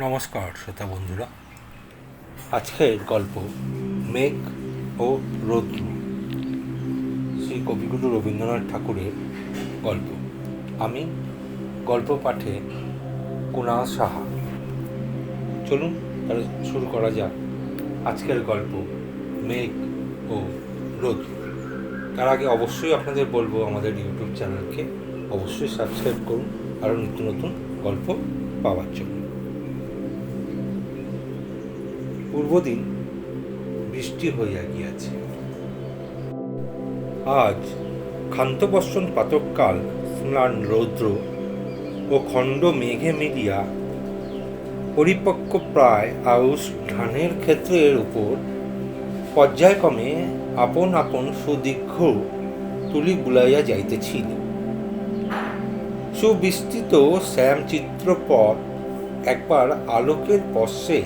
নমস্কার শ্রোতা বন্ধুরা, আজকের গল্প মেঘ ও রৌদ্র, শ্রী কবিগুরু রবীন্দ্রনাথ ঠাকুরের গল্প। আমি গল্প পাঠে কুণাল সাহা। চলুন তাহলে শুরু করা যাক আজকের গল্প মেঘ ও রৌদ্র। তার আগে অবশ্যই আপনাদের বলবো আমাদের ইউটিউব চ্যানেলকে অবশ্যই সাবস্ক্রাইব করুন আরও নিত্য নতুন গল্প পাওয়ার জন্য। পূর্বদিন বৃষ্টি হইয়া গিয়াছে। আজ ক্ষান্তবর্ষণ পাতককাল স্নান রৌদ্র ও খণ্ড মেঘে মিলিয়া পরিপক্ক প্রায় আউশ ধানের ক্ষেত্রের উপর পর্যায়ক্রমে আপন আপন সুদীর্ঘ তুলি বুলাইয়া যাইতেছিল। সুবিস্তৃত শ্যামচিত্রপট একবার আলোকের পশ্বে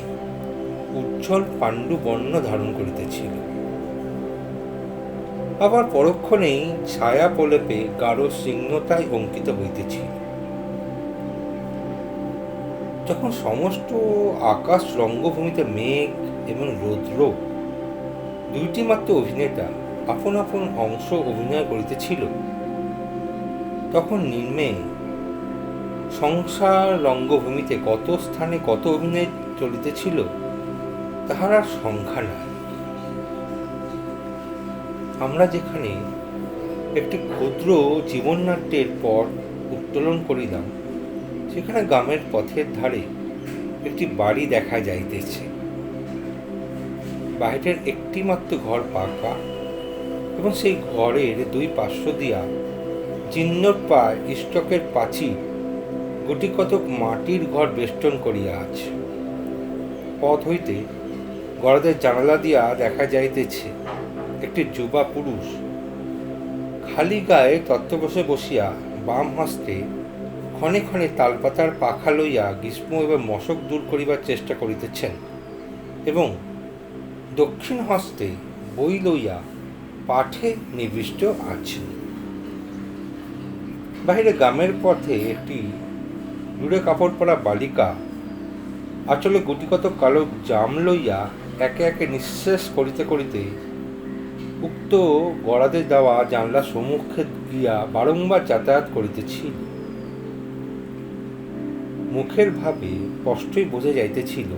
উজ্জ্বল পাণ্ডু বর্ণ ধারণ করিতেছিল, আবার পরক্ষণেই ছায়া প্রলেপে গাঢ় সিংহতায় অঙ্কিত হইতেছিল। যখন সমস্ত আকাশ রঙ্গভূমিতে মেঘ এবং রৌদ্র দুইটি মাত্র অভিনেতা আপন আপন অংশ অভিনয় করিতেছিল, তখন নিম্নে সংসার রঙ্গভূমিতে কত স্থানে কত অভিনয় চলিতেছিল তাহার আর সংখ্যা নাই। আমরা যেখানে একটি ক্ষুদ্র জীবননাট্যের পর উত্তোলন করিলাম, সেখানে গ্রামের পথের ধারে একটি বাড়ি দেখা যাইতেছে। বাড়িটার একটি মাত্র ঘর পাকা এবং সেই ঘরের দুই পার্শ্ব দিয়া জীর্ণপ্রায় ইষ্টকের পাঁচিল গুটি কতক মাটির ঘর বেষ্টন করিয়া আছে। পথ হইতে ঘরদের জানালা দিয়া দেখা যাইতেছে একটি যুবা পুরুষ খালি গায়ে তত্ত্ববশে বসিয়া বাম হস্তে ক্ষণে ক্ষণে তালপাতার পাখা লইয়া গ্রীষ্ম এবং মশক দূর করিবার চেষ্টা করিতেছেন এবং দক্ষিণ হস্তে বই লইয়া পাঠে নিবিষ্ট আছেন। বাহিরে গ্রামের পথে একটি দূরে কাপড় পরা বালিকা আঁচলে গুটিকত কালো জাম লইয়া একে একে নিঃশেষ করিতে করিতে উক্ত গড়াদের দেওয়া জানলা সম্মুখে গিয়া বারংবার যাতায়াত করিতেছিল। মুখের ভাবে স্পষ্টই বোঝা যাইতেছিল,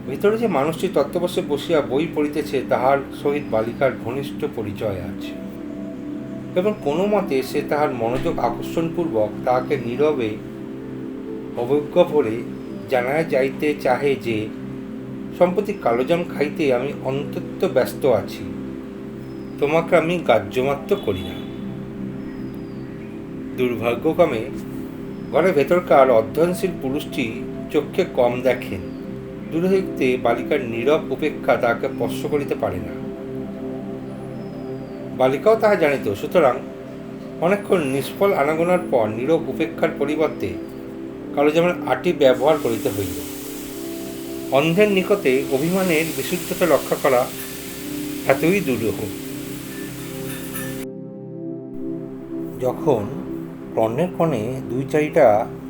ভিতরে যে মানুষটি তত্ত্ববশে বসিয়া বই পড়িতেছে তাহার সহিত বালিকার ঘনিষ্ঠ পরিচয় আছে এবং কোনো মতে সে তাহার মনোযোগ আকর্ষণপূর্বক তাহাকে নীরবে অবজ্ঞা ভরে জানায়া যাইতে চাহে যে সম্প্রতি কালোজাম খাইতে আমি অন্তত ব্যস্ত আছি, তোমাকে আমি গ্রাহ্যমাত্র করি না। দুর্ভাগ্যক্রমে ঘরের ভেতরকার অধ্যয়নশীল পুরুষটি চোখে কম দেখেন। দূরে হইতে বালিকার নীরব উপেক্ষা তাহাকে স্পর্শ করিতে পারে না। বালিকাও তাহা জানিত, সুতরাং অনেকক্ষণ নিষ্ফল আনাগোনার পর নীরব উপেক্ষার পরিবর্তে কালোজামের আটি ব্যবহার করিতে হইল। অন্ধের নিকটে অভিমানের বিশুদ্ধতা রক্ষা করা এতই দুরূহ। যখন কর্ণের কণে দুই চারিটা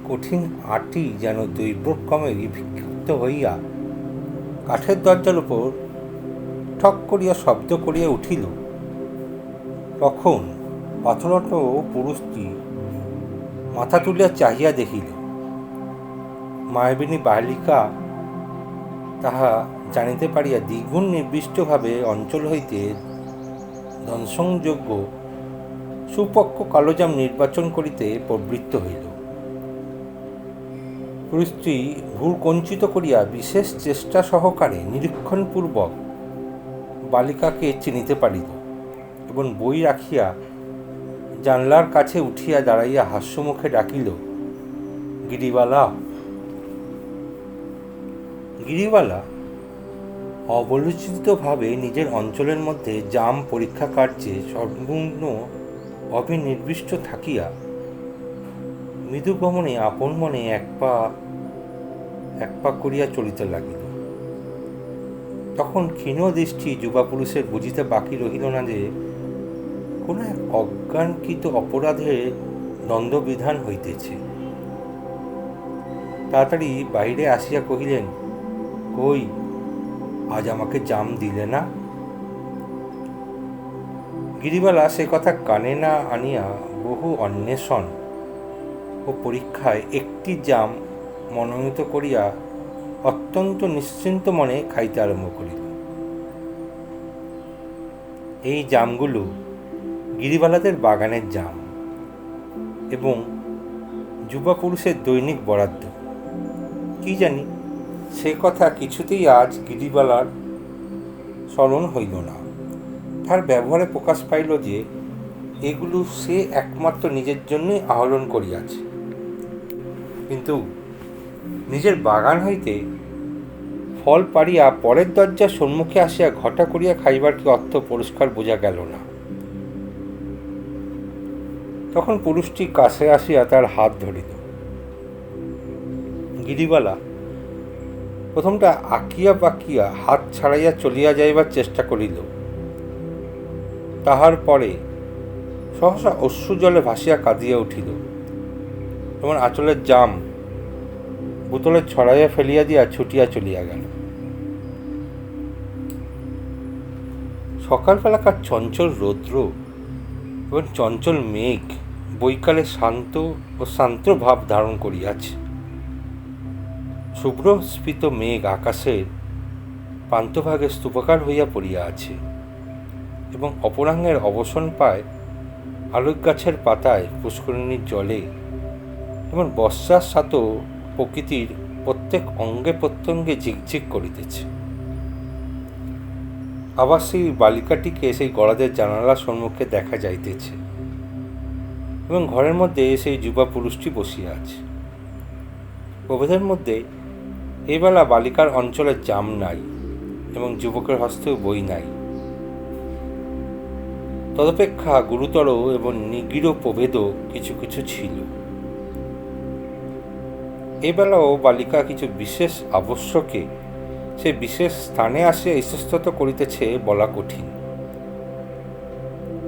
কঠিন আটি যেন দৈব্যক্রমে বিক্ষিপ্ত হইয়া কাঠের দরজার উপর ঠক করিয়া শব্দ করিয়া উঠিল, তখন পাথরট পুরুষটি মাথা তুলিয়া চাহিয়া দেখিল। মায়াবিনী বালিকা তাহা জানিতে পারিয়া দ্বিগুণ নির্দিষ্টভাবে অঞ্চল হইতে দংশনযোগ্য সুপক্ষ কালোজাম নির্বাচন করিতে প্রবৃত্ত হইল। পুরুষটি ভ্রূকুঞ্চিত করিয়া বিশেষ চেষ্টা সহকারে নিরীক্ষণপূর্বক বালিকাকে চিনিতে পারিল এবং বই রাখিয়া জানলার কাছে উঠিয়া দাঁড়াইয়া হাস্যমুখে ডাকিল, গিরিবালা। গিরিবালা অবলোচিতভাবে নিজের অঞ্চলের মধ্যে জাম পরীক্ষা কার্যে সম্পূর্ণ অবিনির্দিষ্ট থাকিয়া মৃদু গমনে আপন মনে এক পা করিয়া চলিতে লাগিল। তখন ক্ষীণ দৃষ্টি যুবা পুরুষের বুঝিতে বাকি রহিল না যে কোনো এক অজ্ঞানকৃত অপরাধের দণ্ডবিধান হইতেছে। তাড়াতাড়ি বাহিরে আসিয়া কহিলেন, কই, আজ আমাকে জাম দিলে না? গিরিবালা সে কথা কানে না আনিয়া বহু অন্বেষণ ও পরীক্ষায় একটি জাম মনোনীত করিয়া অত্যন্ত নিশ্চিন্ত মনে খাইতে আরম্ভ করিল। এই জামগুলো গিরিবালাদের বাগানের জাম এবং যুবা পুরুষের দৈনিক বরাদ্দ। কি জানি, সে কথা কিছুতেই আজ গিরিবালার স্মরণ হইল না। তার ব্যবহারে প্রকাশ পাইল যে এগুলো সে একমাত্র নিজের জন্যই আহরণ করিয়াছে, কিন্তু নিজের বাগান হইতে ফল পাড়িয়া পরের দরজার সম্মুখে আসিয়া ঘটা করিয়া খাইবার কি অর্থ পরিষ্কার বোঝা গেল না। তখন পুরুষটি কাছে আসিয়া তার হাত ধরিল। গিরিবালা প্রথমটা আঁকিয়া বাকিয়া হাত ছাড়াইয়া চলিয়া যাইবার চেষ্টা করিল। তাহার পরে সহসা অশ্রু জলে ভাসিয়া কাঁদিয়া উঠিল এবং আঁচলের জাম বোতলে ছড়াইয়া ফেলিয়া দিয়া ছুটিয়া চলিয়া গেল। সকালবেলাকার চঞ্চল রৌদ্র এবং চঞ্চল মেঘ বৈকালে শান্ত ও শান্ত ভাব ধারণ করিয়াছে। শুভ্র স্ফীত মেঘ আকাশের প্রান্তভাগে স্তূপাকার হইয়া পড়িয়া আছে এবং অপরাহ্নের অবসান পায় আলোক গাছের পাতায়, পুষ্করিণীর জলে এবং বর্ষার সাথে প্রকৃতির প্রত্যেক অঙ্গে প্রত্যঙ্গে ঝিকঝিক করিতেছে। আবার সেই বালিকাটিকে সেই গড়াদের জানালার সম্মুখে দেখা যাইতেছে এবং ঘরের মধ্যে সেই যুবা পুরুষটি বসিয়া আছে। প্রভেদের মধ্যে এবেলা বালিকার অঞ্চলে জাম নাই এবং যুবকের হস্তেও বই নাই। তদপেক্ষা গুরুতর এবং নিগূঢ় প্রভেদও কিছু কিছু ছিল। এবেলাও বালিকা কিছু বিশেষ আবশ্যকে সে বিশেষ স্থানে আসিয়া ইতস্তত করিতেছে বলা কঠিন।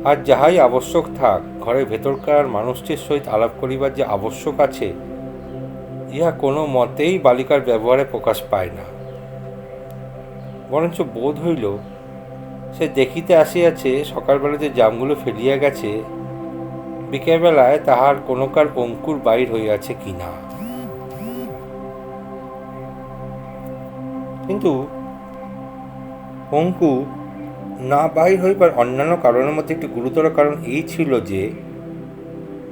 আর যাহাই আবশ্যক থাক, ঘরের ভেতরকার মানুষটির সহিত আলাপ করিবার যে আবশ্যক আছে, ইহা কোনো মতেই বালিকার ব্যবহারে প্রকাশ পায় না। বরঞ্চ বোধ হইল সে দেখিতে আসিয়াছে সকালবেলা যে জামগুলো ফেলিয়া গেছে, বিকেলবেলায় তাহার কোনোকার অঙ্কুর বাহির হইয়াছে কিনা। কিন্তু অঙ্কু না বাহির হইবার অন্যান্য কারণের মধ্যে একটি গুরুতর কারণ এই ছিল যে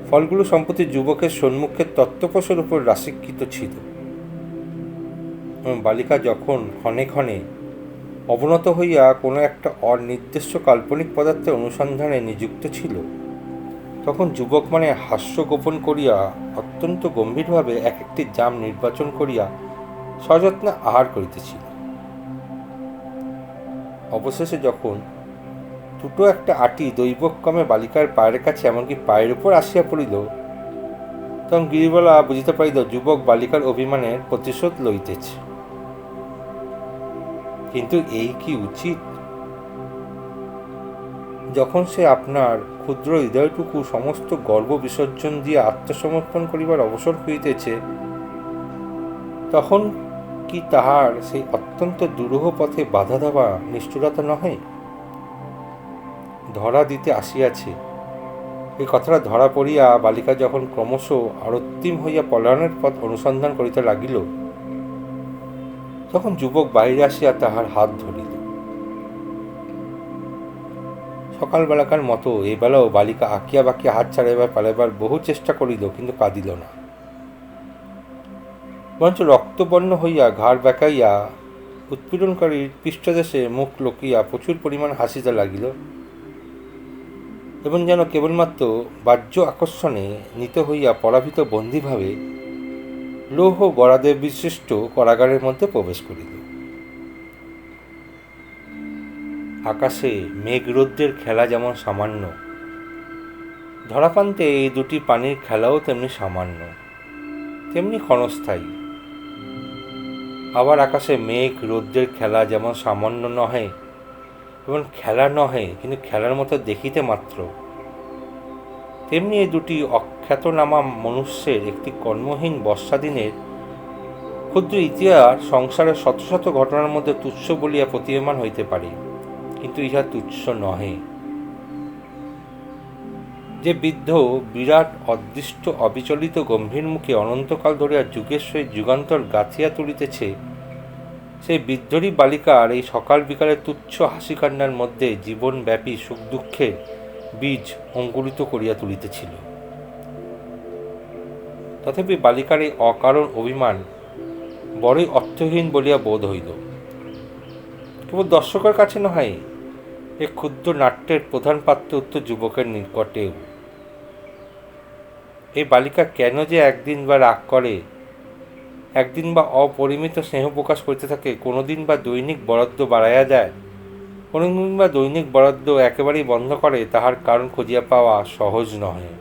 ফলগুলো সম্প্রতি যুবকের সম্মুখে তত্ত্বপোষের উপর রাশিকৃত ছিল। বালিকা যখন ক্ষণে ক্ষণে অবনত হইয়া কোনো একটা অনির্দিষ্ট কাল্পনিক পদার্থের অনুসন্ধানে নিযুক্ত ছিল, তখন যুবক মানে হাস্য গোপন করিয়া অত্যন্ত গম্ভীরভাবে এক একটি জাম নির্বাচন করিয়া সযত্নে আহার করিতেছিল। অবশেষে যখন দুটো একটা আটি দৈবক্রমে বালিকার পায়ের কাছে, এমনকি পায়ের উপর আসিয়া পড়িল, তখন গিরিবালা বুঝিতে পারিল যুবক বালিকার অভিমানের প্রতিশোধ লইতেছে। কিন্তু এই কি উচিত? যখন সে আপনার ক্ষুদ্র হৃদয়টুকু সমস্ত গর্ব বিসর্জন দিয়ে আত্মসমর্পণ করিবার অবসর হইতেছে, তখন কি তাহার সেই অত্যন্ত দুরূহ পথে বাধা দেওয়া নিষ্ঠুরতা নহে? ধরা দিতে আসিয়াছে, এই কথাটা ধরা পড়িয়া বালিকা যখন ক্রমশ আরক্তিম হইয়া পলায়নের পথ অনুসন্ধান করিতে লাগিল, তখন যুবক বাহিরে আসিয়া তাহার হাত ধরিল। সকালবেলাকার মতো এবেলাও বালিকা আঁকিয়া বাকিয়া হাত ছাড়াইবার পালাইবার বহু চেষ্টা করিল, কিন্তু কাঁদিল না। বরঞ্চ রক্তবর্ণ হইয়া ঘাড় বেঁকাইয়া উৎপীড়নকারীর পৃষ্ঠদেশে মুখ লুকিয়া প্রচুর পরিমাণ হাসিতে লাগিল এবং যেন কেবলমাত্র বাহ্য আকর্ষণে নীত হইয়া পরাভূত বন্দীভাবে লৌহ গড়াদের বিশিষ্ট কারাগারের মধ্যে প্রবেশ করিল। আকাশে মেঘ রৌদ্রের খেলা যেমন সামান্য, ধরাপ্রান্তে এই দুটি পানির খেলাও তেমনি সামান্য, তেমনি ক্ষণস্থায়ী। আবার আকাশে মেঘ রৌদ্রের খেলা যেমন সামান্য নহে এবং খেলা নহে, কিন্তু খেলার মতো দেখিতে মাত্র, তেমনি এই দুটি অখ্যাতনামা মনুষ্যের একটি কর্মহীন বর্ষাদিনের ক্ষুদ্র ইতিহাস সংসারের শত শত ঘটনার মধ্যে তুচ্ছ বলিয়া প্রতীয়মান হইতে পারে, কিন্তু ইহা তুচ্ছ নহে। যে বৃদ্ধ বিরাট অদৃষ্ট অবিচলিত গম্ভীর মুখে অনন্তকাল ধরিয়া যুগের সহিত যুগান্তর গাঁথিয়া তুলিতেছে, সেই বৃদ্ধরই বালিকার এই সকাল বিকালের তুচ্ছ হাসি কান্নার মধ্যে জীবনব্যাপী সুখ দুঃখের বীজ অঙ্কুরিত করিয়া তুলিতেছিল। তথাপি বালিকার এই অকারণ অভিমান বড়ই অর্থহীন বলিয়া বোধ হইল। কেবল দর্শকের কাছে নয়, এ ক্ষুদ্র নাট্যের প্রধান পাত্র উক্ত যুবকের নিকটেও। এই বালিকা কেন যে একদিন বা রাগ করে, একদিন বা অপরিমিত স্নেহ প্রকাশ করিতে থাকে, কোনোদিন বা দৈনিক বরাদ্দ বাড়াইয়া যায়, কোনোদিন বা দৈনিক বরাদ্দ একেবারেই বন্ধ করে, তাহার কারণ খুঁজিয়া পাওয়া সহজ নহে।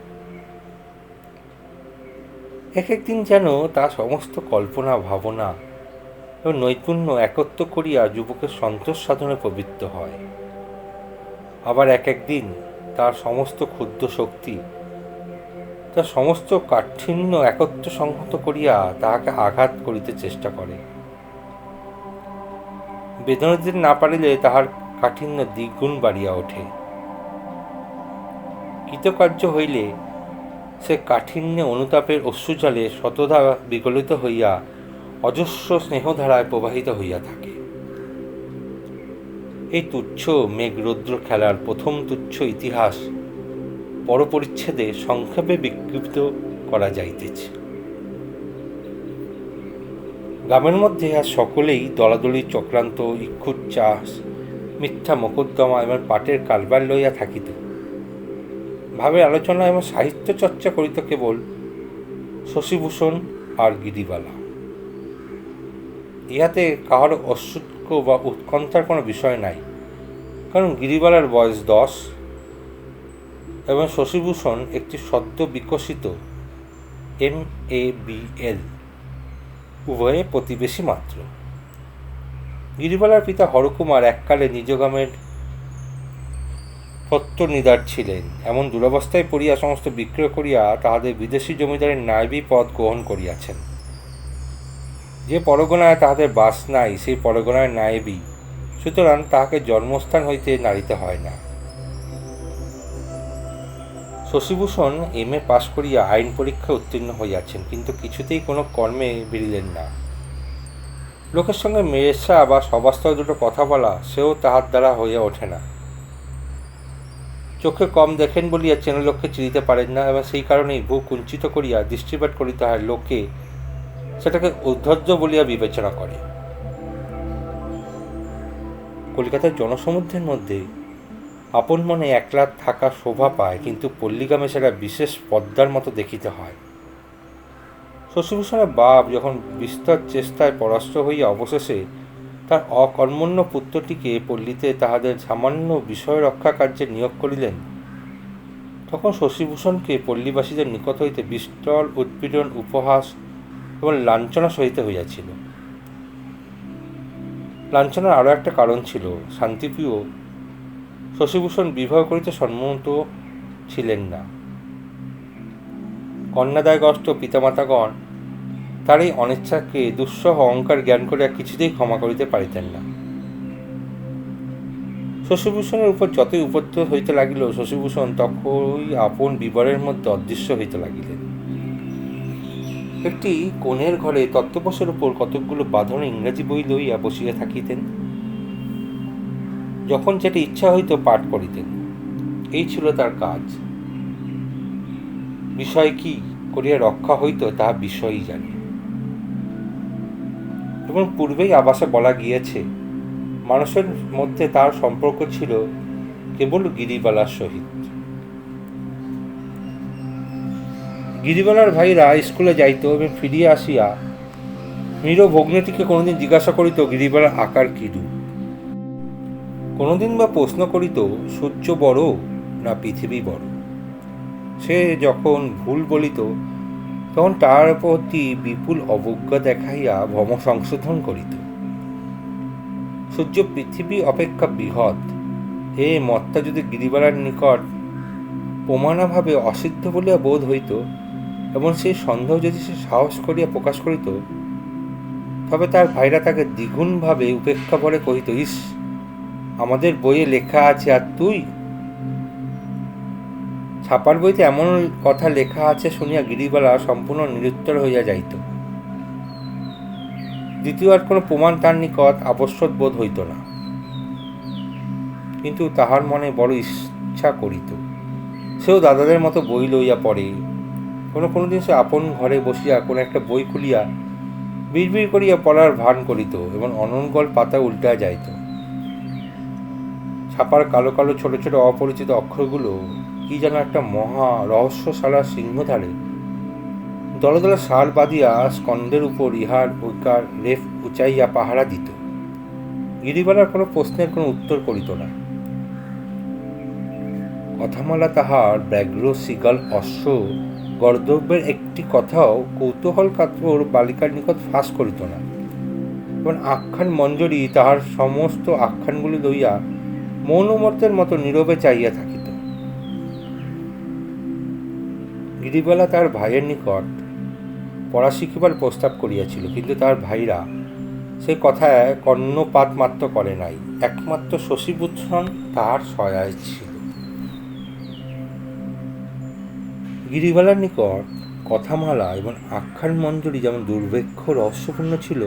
এক একদিন যেন তা সমস্ত কল্পনা ভাবনা এবং নৈপুণ্য একত্র করিয়া যুবকের সন্তোষ সাধনে প্রবৃত্ত হয়। আবার এক একদিন তার সমস্ত ক্ষুদ্র শক্তি, তার সমস্ত কাঠিন্য একত্র সংহত করিয়া তাহাকে আঘাত করিতে চেষ্টা করে। বেদনা দিতে না পারিলে তাহার কাঠিন্য দ্বিগুণ বাড়িয়া ওঠে। কৃতকার্য হইলে সে কাঠিন্যে অনুতাপের অশ্রুজলে শতধা বিগলিত হইয়া অজস্র স্নেহধারায় প্রবাহিত হইয়া থাকে। এই তুচ্ছ মেঘরৌদ্র খেলার প্রথম তুচ্ছ ইতিহাস পরপরিচ্ছেদে সংক্ষেপে বিক্ষিপ্ত করা যাইতেছে। গ্রামের মধ্যে আর সকলেই দলাদলি চক্রান্ত, ইক্ষুর চাষ, মিথ্যা মোকদ্দমা এবং পাটের কারবার লইয়া থাকিত। ভাবে আলোচনা এবং সাহিত্য চর্চা করিত কেবল শশীভূষণ আর গিরিবালা। ইহাতে কাহার ঔৎসুক্য বা উৎকণ্ঠার কোনো বিষয় নাই, কারণ গিরিবালার বয়স 10 এবং শশীভূষণ একটি সদ্য বিকশিত MABL, উভয়ে প্রতিবেশী মাত্র। গিরিবালার পিতা হরকুমার এককালে নিজ গ্রামের প্রত্যনিদার ছিলেন। এমন দুরবস্থায় পড়িয়া সমস্ত বিক্রয় করিয়া তাহাদের বিদেশি জমিদারের নায়েবী পদ গ্রহণ করিয়াছেন। যে পরগনায় তাহাদের বাস নাই, সেই পরগনায় নায়েবী, সুতরাং তাহাকে জন্মস্থান হইতে নাড়িতে হয় না। শশীভূষণ MA পাশ করিয়া আইন পরীক্ষায় উত্তীর্ণ হইয়াছেন, কিন্তু কিছুতেই কোনো কর্মে বেরিলেন না। লোকের সঙ্গে মেশা বা সবাস্তব দুটো কথা বলা, সেও তাহার দ্বারা হইয়া ওঠে না। চোখে কম দেখেন বলিয়া চেনা লোককে চিনিতে পারেন না, এবং সেই কারণেই ভূ কুঞ্চিত করিয়া দৃষ্টিপাত করিতে হয়। লোকে সেটাকে ঔদ্ধর্য বলিয়া বিবেচনা করে। কলিকাতার জনসমুদ্রের মধ্যে আপন মনে একলা থাকা শোভা পায়, কিন্তু পল্লীগ্রামে সেটা বিশেষ পদ্মার মতো দেখিতে হয়। শশীভূষণের বাপ যখন বিস্তর চেষ্টায় পরাস্ত হইয়া অবশেষে তার অকর্মণ্য পুত্রটিকে পল্লীতে তাহাদের সামান্য বিষয় রক্ষা কার্যে নিয়োগ করিলেন, তখন শশীভূষণকে পল্লীবাসীদের নিকট হইতে বিস্তর উৎপীড়ন, উপহাস এবং লাঞ্ছনা সহিতে হইয়াছিল। লাঞ্ছনার আরও একটা কারণ ছিল, শান্তিপ্রিয় শশীভূষণ বিবাহ করিতে সম্মত ছিলেন না। কন্যাদায়গ্রস্ত পিতামাতাগণ তার এই অনিচ্ছাকে দুঃসহ অহংকার জ্ঞান করিয়া কিছুতেই ক্ষমা করিতে পারিতেন না। শশীভূষণের উপর যতই উপদ্রব হইতে লাগিল, শশীভূষণ তখনই আপন বিবরের মধ্যে অদৃশ্য হইতে লাগিলেন। একটি কোণের ঘরে তত্ত্বপোষের উপর কতকগুলো বাঁধনে ইংরাজি বই লইয়া বসিয়া থাকিতেন। যখন যেটা ইচ্ছা হইত পাঠ করিতেন। এই ছিল তার কাজ। বিষয় কি করিয়া রক্ষা হইত তাহা বিষয়ই জানি। এবং পূর্বেই আবাসে বলা গিয়েছে, মানুষের মধ্যে তার সম্পর্ক ছিল কেবল গিরিবালার সহিত। গিরিবালার ভাইরা স্কুলে যাইত এবং ফিরিয়া আসিয়া মীর ভগ্নীটিকে কোনোদিন জিজ্ঞাসা করিত গিরিবালার আকার কিরূপ। কোনোদিন বা প্রশ্ন করিত সূর্য বড় না পৃথিবী বড়। সে যখন ভুল বলিত, তখন তার প্রতি বিপুল অবজ্ঞা দেখাইয়া ভ্রম সংশোধন করিত। সূর্য পৃথিবী অপেক্ষা বৃহৎ এ মতটা যদি গিরিবালার নিকট প্রমাণাভাবে অসিদ্ধ বলিয়া বোধ হইত, এবং সেই সন্দেহ যদি সে সাহস করিয়া প্রকাশ করিত, তবে তার ভাইরা তাকে দ্বিগুণভাবে উপেক্ষা করে কহিত, ইস, আমাদের বইয়ে লেখা আছে আর তুই? ছাপার বইতে এমন কথা লেখা আছে শুনিয়া গিরিবালা সম্পূর্ণ নিরুত্তর হইয়া যাইত। দ্বিতীয় আর কোনো প্রমাণ তার নিকট আবশ্যক বোধ হইত না, কিন্তু তাহার মনে বড় ইচ্ছা করিত সেও দাদাদের মতো বই লইয়া পড়ে। কোনো দিন সে আপন ঘরে বসিয়া কোনো একটা বই খুলিয়া বিড়বিড় করিয়া পড়ার ভান করিত এবং অনর্গল পাতা উল্টা যাইত। ছাপার কালো কালো ছোট ছোট অপরিচিত অক্ষরগুলো কি যেন একটা মহা রহস্যশালা সিংহধারে দলে দলে সার বাঁধিয়া স্কন্ধের উপর ইহার ওইকার রেফ উঁচাইয়া পাহারা দিত। গিরিবালার কোনো প্রশ্নের কোনো উত্তর করিত না। কথামালা তাহার ব্যাঘ্র শৃগাল অশ্ব গর্দভের একটি কথাও কৌতূহল কাতর বালিকার নিকট ফাঁস করিত না, এবং আখ্যান মঞ্জরি তাহার সমস্ত আখ্যানগুলি লইয়া মৌনমর্তের মতো নীরবে চাইয়া থাকিত। গিরিবালা তার ভাইয়ের নিকট পড়া শিখিবার প্রস্তাব করিয়াছিল, কিন্তু তার ভাইরা সে কথায় কর্ণপাত মাত্র করে নাই। একমাত্র শশীভূষণ তাহার সহায় ছিল। গিরিবালার নিকট কথামালা এবং আখ্যান মঞ্জরি যেমন দুর্ভেক্ষ রহস্যপূর্ণ ছিল,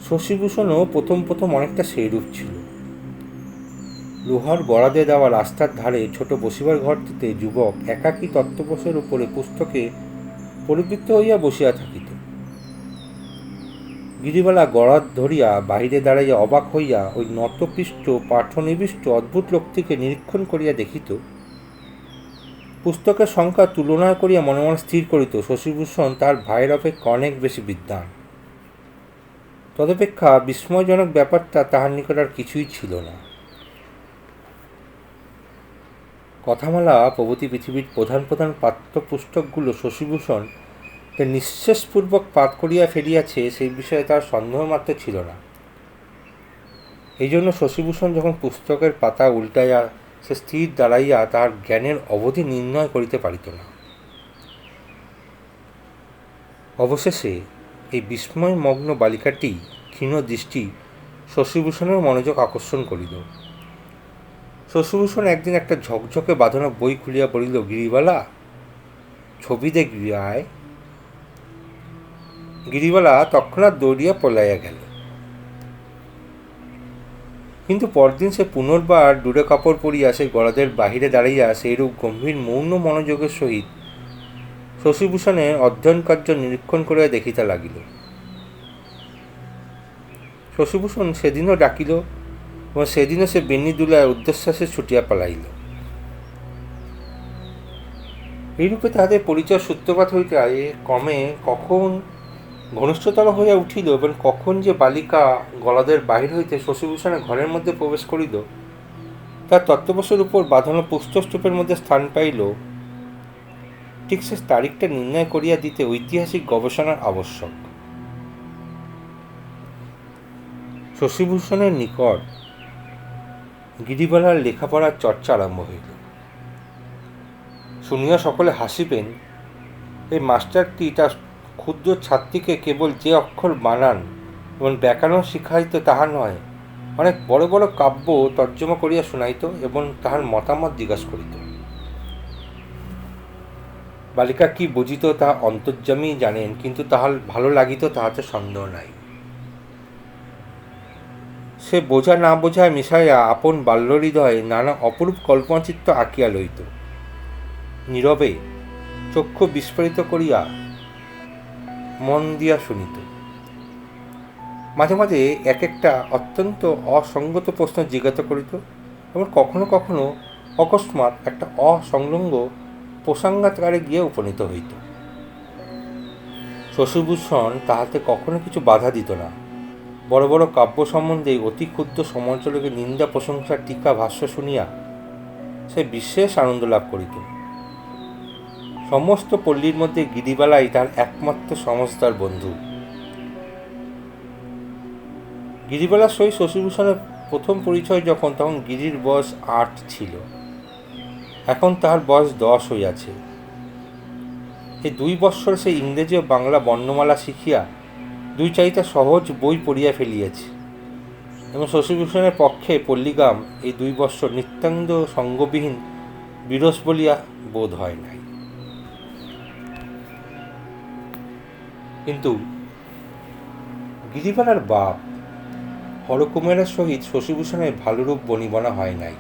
শশীভূষণও প্রথম অনেকটা সেইরূপ ছিল। লোহার গড়াদে দেওয়া রাস্তার ধারে ছোট বসিবার ঘরটিতে যুবক একাকী তত্ত্বপোষের উপরে পুস্তকে পরিবৃত্ত হইয়া বসিয়া থাকিত। গিরিবালা গড়াদ ধরিয়া বাহিরে দাঁড়াইয়া অবাক হইয়া ওই নতপৃষ্ট পাঠনিবিষ্ট অদ্ভুত লোকটিকে নিরীক্ষণ করিয়া দেখিত। পুস্তকের সংখ্যা তুলনা করিয়া মনে মনে স্থির করিত শশীভূষণ তার ভাইয়ের অপেক্ষা অনেক বেশি বিদ্বান। তদপেক্ষা বিস্ময়জনক ব্যাপারটা তাহার নিকট আর কিছুই ছিল না। কথামালা প্রভৃতি পৃথিবীর প্রধান পাঠ্যপুস্তকগুলো শশীভূষণ যে নিঃশেষপূর্বক পাঠ করিয়া ফেলিয়াছে সেই বিষয়ে তার সন্দেহমাত্র ছিল না। এই জন্য শশীভূষণ যখন পুস্তকের পাতা উল্টাইয়া সে স্থির দাঁড়াইয়া তাহার জ্ঞানের অবধি নির্ণয় করিতে পারিত না। অবশেষে এই বিস্ময়মগ্ন বালিকাটি ক্ষীণ দৃষ্টি শশীভূষণের মনোযোগ আকর্ষণ করিল। শশীভূষণ একদিন একটা ঝকঝকে বাঁধানো বই খুলিয়া বলিল, গিরিবালা, ছবি দেখবি আয়। গিরিবালা তৎক্ষণাৎ দৌড়িয়া পলাইয়া গেল। কিন্তু পরদিন সে পুনর্বার ডুরে কাপড় পরিয়া সেই গড়াদের বাহিরে দাঁড়াইয়া সেইরূপ গম্ভীর মৌন মনোযোগের সহিত শশীভূষণের অধ্যয়ন কার্য নিরীক্ষণ করিয়া দেখিতে লাগিল। শশীভূষণ সেদিনও ডাকিল এবং সেদিনও সে বেণী দুলায় ঊর্ধ্বশ্বাসে ছুটিয়া পালাইল। এইরূপে তাহাদের পরিচয় সূত্রপাত হইতে ক্রমে কখন ঘনিষ্ঠতর হইয়া উঠিল এবং কখন যে বালিকা গলাদের বাহির হইতে শশীভূষণের ঘরের মধ্যে প্রবেশ করিল, তার তত্ত্বপোষের উপর বাঁধানো পুস্তস্তূপের মধ্যে স্থান পাইল, ঠিক সে তারিখটা নির্ণয় করিয়া দিতে ঐতিহাসিক গবেষণার আবশ্যক। শশীভূষণের নিকট গিরিবালার লেখাপড়ার চর্চা আরম্ভ হইল। শুনিয়া সকলে হাসিবেন, এই মাস্টারটি তার ক্ষুদ্র ছাত্রীকে কেবল যে অক্ষর বানান এবং ব্যাকরণ শিখাইত তাহা নয়, অনেক বড় বড় কাব্য তর্জমা করিয়া শুনাইত এবং তাহার মতামত জিজ্ঞাসা করিত। বালিকা কি বুঝিত তাহা অন্তর্যামী জানেন, কিন্তু তাহার ভালো লাগিত তাহাতে সন্দেহ নাই। সে বোঝা না বোঝায় মিশাইয়া আপন বাল্যহৃদয়ে নানা অপরূপ কল্পনাচিত্র আঁকিয়া লইত। নীরবে চক্ষু বিস্ফারিত করিয়া মন দিয়া শুনিত। মাঝে মাঝে এক একটা অত্যন্ত অসঙ্গত প্রশ্ন জিজ্ঞাসা করিত এবং কখনো কখনো অকস্মাৎ একটা অসংলগ্ন প্রসঙ্গাকারে গিয়ে উপনীত হইত। শশীভূষণ তাহাতে কখনো কিছু বাধা দিত না। বড় বড় কাব্য সম্বন্ধে অতি ক্ষুদ্র সমালোচকের নিন্দা প্রশংসা টিকা ভাষ্য শুনিয়া সে বিশেষ আনন্দ লাভ করিত। সমস্ত পল্লীর মধ্যে গিরিবালাই তার একমাত্র সমঝদার বন্ধু। গিরিবালার সহিত শশীভূষণের প্রথম পরিচয় যখন, তখন গিরির বয়স 8 ছিল, এখন তাহার বয়স 10 হইয়াছে। এই 2 বৎসর সে ইংরেজি ও বাংলা বর্ণমালা শিখিয়া দুই চারিটা সহজ বই পড়িয়া ফেলিয়াছে, এবং শশীভূষণের পক্ষে পল্লীগ্রাম এই 2 বৎসর নিত্যান্ত সঙ্গবিহীন বিরস বলিয়া বোধ হয় নাই। কিন্তু গিরিবালার বাপ হরকুমারের সহিত শশীভূষণের ভালোরূপ বনিবনা হয় নাই।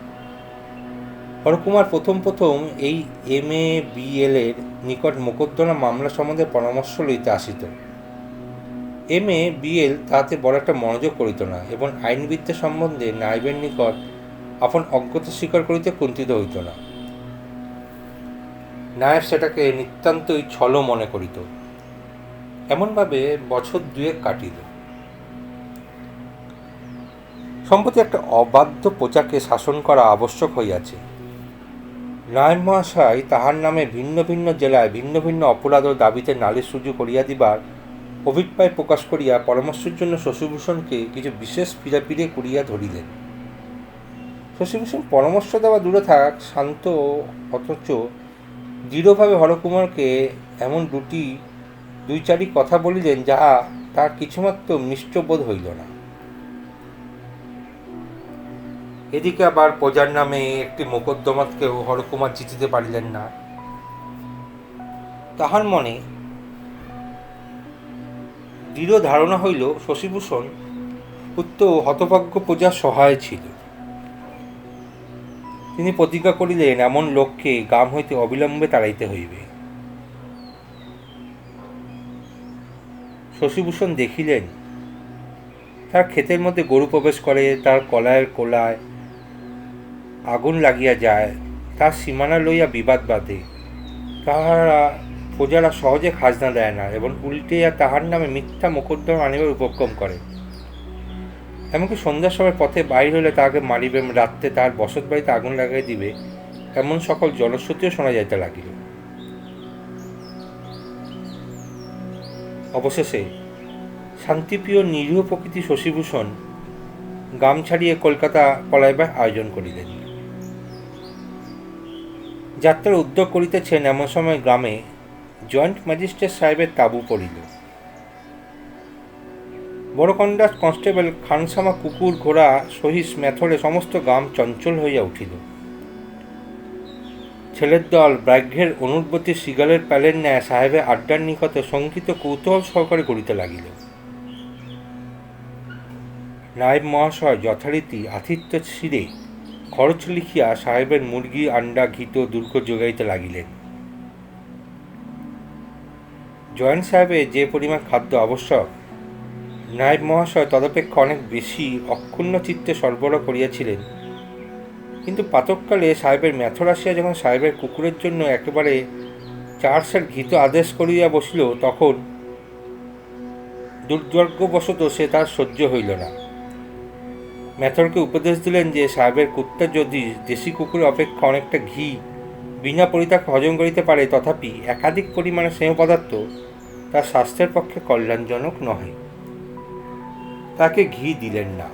হরকুমার প্রথম এই MA BL এর নিকট মোকদ্দমা মামলা সম্বন্ধে পরামর্শ লইতে আসিত। MA BL তাহাতে বড় একটা মনোযোগ করিত না, এবং আইনবিদ্যা সম্বন্ধে নায়েবের নিকট আপন অজ্ঞতা স্বীকার করিতে কুণ্ঠিত হইত না। নায়েব সেটাকে নিতান্তই ছল মনে করিত। এমনভাবে বছর 2 কাটিল। সম্প্রতি একটা অবাধ্য প্রজাকে শাসন করা আবশ্যক হইয়াছে। নায়েব মহাশয় তাহার নামে ভিন্ন ভিন্ন জেলায় ভিন্ন ভিন্ন অপরাধ ও দাবিতে নালিশ রুজু করিয়া দিবার অভিপ্রায় প্রকাশ করিয়া পরামর্শের জন্য শশীভূষণকে কিছু বিশেষ পীড়াপিড়ে করিয়া ধরিলেন। শশীভূষণ পরামর্শ দেওয়া দূরে থাক, শান্ত অথচ দৃঢ়ভাবে হরকুমারকে এমন দুই চারি কথা বলিলেন যাহা তার কিছুমাত্র মিষ্ট বোধ হইল না। এদিকে আবার প্রজার নামে একটি মোকদ্দমাকেও হরকুমার জিতিতে পারিলেন না। তাহার মনে দৃঢ় ধারণা হইল শশীভূষণ উক্ত হতভাগ্য প্রজার সহায় ছিল। তিনি প্রতিজ্ঞা করিলেন এমন লোককে গ্রাম হইতে অবিলম্বে তাড়াইতে হইবে। শশীভূষণ দেখিলেন তার ক্ষেতের মধ্যে গরু প্রবেশ করে, তার কলায়ের কোলায় আগুন লাগিয়া যায়, তার সীমানা লইয়া বিবাদ বাধে। প্রজারা সহজে খাজনা দেয় না, এবং উল্টিয়া তাহার নামে মিথ্যা মোকদ্দমা আনিবার উপক্রম করে। এমনকি সন্ধ্যার সময় পথে বাইর হইলে তাহাকে মারিবে, রাত্রে তাহার বসত বাড়িতে আগুন লাগাই দিবে, এমন সকল জলশ্রুতিও শোনা যাইতে লাগিল। অবশেষে শান্তিপ্রিয় নিরীহ প্রকৃতি শশীভূষণ গ্রাম ছাড়িয়ে কলকাতা পলাইবার আয়োজন করিলেন। যাত্রার উদ্যোগ করিতেছেন এমন সময় গ্রামে জয়েন্ট ম্যাজিস্ট্রেট সাহেবের তাঁবু পড়িল। বড়কন্ডা কনস্টেবল খানসামা কুকুর ঘোড়া সহিস মেথরে সমস্ত গ্রাম চঞ্চল হইয়া উঠিল। ছেলের দল ব্যাঘ্রের অনুর্বতী শিগালের প্যালের ন্যায় সাহেবের আড্ডার নিকটে শঙ্কিত কৌতূহল সহকারে করিতে লাগিল। নায়েব মহাশয় যথারীতি আতিথ্য শিরে খরচ লিখিয়া সাহেবের মুরগি, আন্ডা, ঘিত দুর্গ যোগাইতে লাগিলেন। জয়েন্ট সাহেবের যে পরিমাণ খাদ্য আবশ্যক নায়েব মহাশয় তদপেক্ষা অনেক বেশি অক্ষুণ্ণ চিত্তে সরবরাহ করিয়াছিলেন। কিন্তু প্রাতঃকালে সাহেবের মেথর আসিয়া যখন সাহেবের কুকুরের জন্য একেবারে 4 সের ঘিত আদেশ করিয়া বসিল, তখন দুর্ভাগ্যবশত সে তার সহ্য হইল না। মেথরকে উপদেশ দিলেন যে সাহেবের কুত্তা যদি দেশি কুকুরের অপেক্ষা অনেকটা ঘি বিনা পরিত্যাগ হজম করিতে পারে, তথাপি একাধিক পরিমাণে স্নেহ পদার্থ তার স্বাস্থ্যের পক্ষে কল্যাণজনক নহে। তাকে ঘি দিলেন না।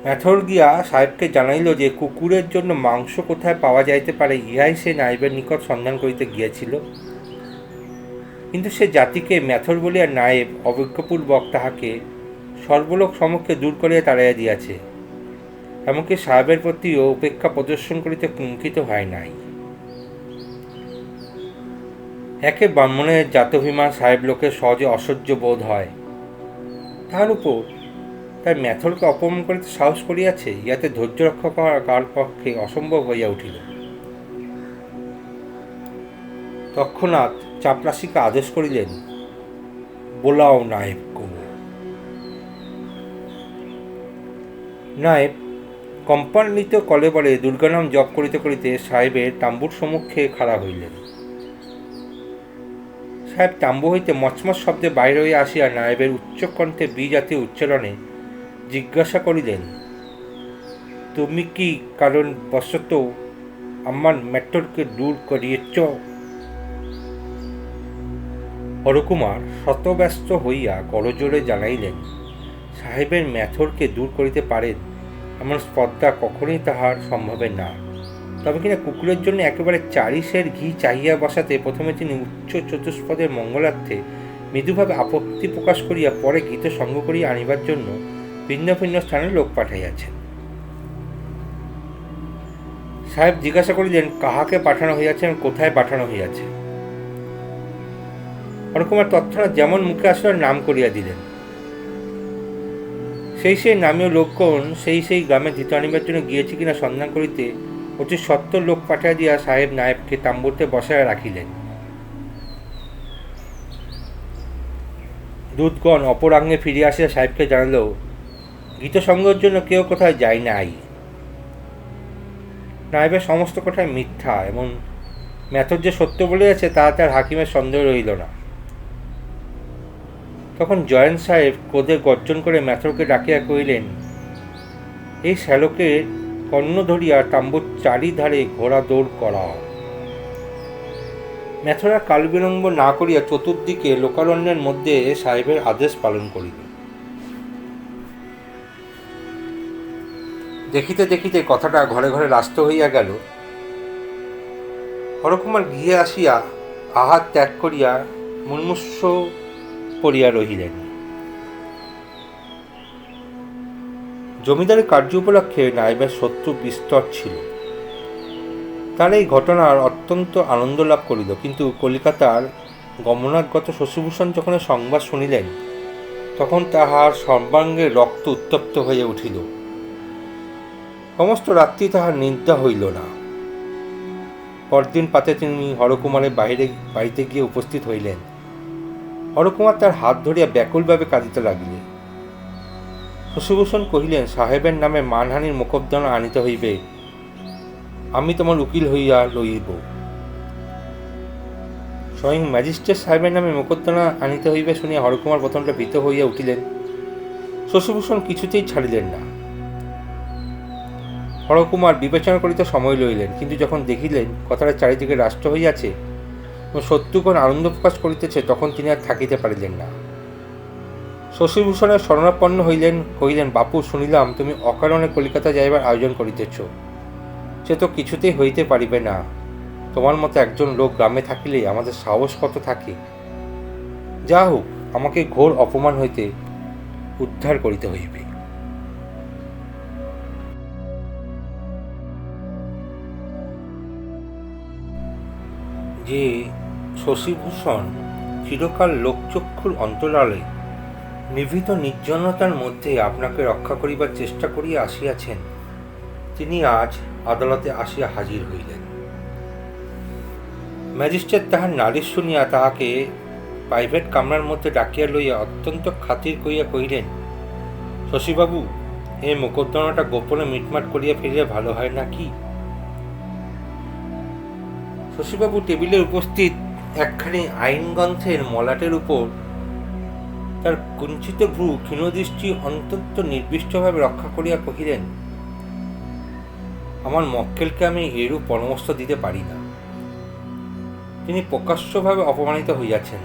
মেথর গিয়া সাহেবকে জানাইল যে কুকুরের জন্য মাংস কোথায় পাওয়া যাইতে পারে, ইহাই সে নায়েবের নিকট সন্ধান করিতে গিয়াছিল। কিন্তু সে জাতিকে মেথর বলিয়া নায়েব অবজ্ঞাপূর্বক তাহাকে সর্বলোক সমক্ষে দূর করিয়া তাড়াইয়া দিয়াছে। এমনকি সাহেবের প্রতিও উপেক্ষা প্রদর্শন করিতে কুণ্ঠিত হয় নাই। একে ব্রাহ্মণের জাতভিমান সাহেব লোকের সহজে অসহ্য বোধ হয়, তাহার উপর তার মেথরকে অপমান করিতে সাহস করিয়াছে, ইহাতে ধৈর্য রক্ষা করা কার পক্ষে অসম্ভব হইয়া উঠিল। তৎক্ষণাৎ চাপরাশিকে আদেশ করিলেন, বোলাও নায়েব কো। নায়েব কোম্পানিত কলেবরে দুর্গানাম জপ করিতে করিতে সাহেবের তাম্বুর সম্মুখে খাড়া হইলেন। সাহেব তাম্বু হইতে মচমচ শব্দে বাইরে হইয়া আসিয়া নায়েবের উচ্চকণ্ঠে বিজাতীয় উচ্চারণে জিজ্ঞাসা করিলেন, তুমি কি কারণ বশত আমার মেথরকে দূর করিয়েছ? হরকুমার শতব্যস্ত হইয়া করজোড়ে জানাইলেন, সাহেবের মেথরকে দূর করিতে পারেন এমন স্পর্ধা কখনোই তাহার সম্ভবে না। তবে কিনা কুকুরের জন্য একেবারে 4 সের ঘি চাহিয়া বসাতে প্রথমে তিনি উচ্চ চতুষ্পদের মঙ্গলার্থে মৃদুভাবে আপত্তি প্রকাশ করিয়া পরে গীত সঙ্গ করিয়া আনিবার জন্য ভিন্ন ভিন্ন স্থানে লোক পাঠাইয়াছেন। সাহেব জিজ্ঞাসা করিলেন, কাহাকে পাঠানো হইয়াছে এবং কোথায় পাঠানো হইয়াছে? হরকুমার তৎক্ষণাৎ যেমন মুখে আসলে নাম করিয়া দিলেন। সেই নামীয় লোকগণ সেই গ্রামে ঘৃত আনিবার জন্য গিয়েছে কিনা সন্ধান করিতে অতি সত্তর লোক পাঠাইয়া দিয়া সাহেব নায়েবকে তাম্বুতে বসাইয়া রাখিলেন। দূতগণ অপরাঙ্গে ফিরিয়া আসিয়া সাহেবকে জানাল, গীতসঙ্গের জন্য কেউ কোথায় যায় নাই। নায়েবের সমস্ত কথায় মিথ্যা এবং ম্যাথর যে সত্য বলিয়াছে তাহাতে আর হাকিমের সন্দেহ রহিল না। তখন জয়েন্ট সাহেব ক্রোধে গর্জন করে ম্যাথরকে ডাকিয়া কহিলেন, এই শ্যালকের কর্ণ ধরিয়া তাম্বুর চারিধারে ঘোড়া দৌড় করা। ম্যাথরা কাল বিলম্ব না করিয়া চতুর্দিকে লোকারণ্যের মধ্যে সাহেবের আদেশ পালন করিল। দেখিতে দেখিতে কথাটা ঘরে ঘরে রাস্ত হইয়া গেল। হরকুমার গৃহে আসিয়া আহার ত্যাগ করিয়া মুন্মুষ্য পড়িয়া রহিলেন। জমিদারের কার্য উপলক্ষে নায়েবের শত্রু বিস্তর ছিল। তার এই ঘটনার অত্যন্ত আনন্দ লাভ করিল, কিন্তু কলিকাতার গমনাগত শশীভূষণ যখন সংবাদ শুনিলেন তখন তাহার সর্বাঙ্গে রক্ত উত্তপ্ত হইয়া উঠিল। সমস্ত রাত্রি তাহার নিদ্রা হইল না। পরদিন প্রাতে তিনি হরকুমারের বাড়িতে গিয়ে উপস্থিত হইলেন। হরকুমার তার হাত ধরিয়া ব্যাকুলভাবে কাঁদিতে লাগিলেন। শশীভূষণ কহিলেন, সাহেবের নামে মানহানির মোকদ্দমা আনিতে হইবে, আমি তোমার উকিল হইয়া লইব। স্বয়ং ম্যাজিস্ট্রেট সাহেবের নামে মোকদ্দমা আনিতে হইবে শুনিয়া হরকুমার প্রথমটা ভীত হইয়া উঠিলেন। শশীভূষণ কিছুতেই ছাড়িলেন না। হরকুমার বিবেচনা করিতে সময় লইলেন, কিন্তু যখন দেখিলেন কথাটা চারিদিকে রাষ্ট্র হইয়াছে এবং শত্রুগণ আনন্দ প্রকাশ করিতেছে তখন তিনি আর থাকিতে পারিলেন না। শশীভূষণের শরণাপন্ন কহিলেন, বাপু, শুনিলাম তুমি অকারণে কলিকাতা যাইবার আয়োজন করিতেছ। সে তো কিছুতেই হইতে পারিবে না। তোমার মতো একজন লোক গ্রামে থাকিলে আমাদের সাহস কত থাকে। যা হোক, আমাকে ঘোর অপমান হইতে উদ্ধার করিতে হইবে। যে শশীভূষণ চিরকাল লোকচক্ষুর অন্তরালে নিভৃত নির্জনতার মধ্যে আপনাকে রক্ষা করিবার চেষ্টা করিয়া আসিয়াছেন, তিনি আজ আদালতে আসিয়া হাজির হইলেন। ম্যাজিস্ট্রেট তাহার নালিশ শুনিয়া তাহাকে প্রাইভেট কামরার মধ্যে ডাকিয়া লইয়া অত্যন্ত খাতির করিয়া কহিলেন, শশীবাবু, এই মোকদ্দমাটা গোপনে মিটমাট করিয়া ফিরিলে ভালো হয় না কি? শশীবাবু টেবিলে উপস্থিত একখানি আইনগ্রন্থের মলাটের উপর তার কুঞ্চিত ভ্রু ক্ষীণদৃষ্টি অত্যন্ত নির্দিষ্টভাবে রক্ষা করিয়া কহিলেন, আমার মক্কেলকে আমি এরূপ পরামর্শ দিতে পারি না। তিনি প্রকাশ্যভাবে অপমানিত হইয়াছেন।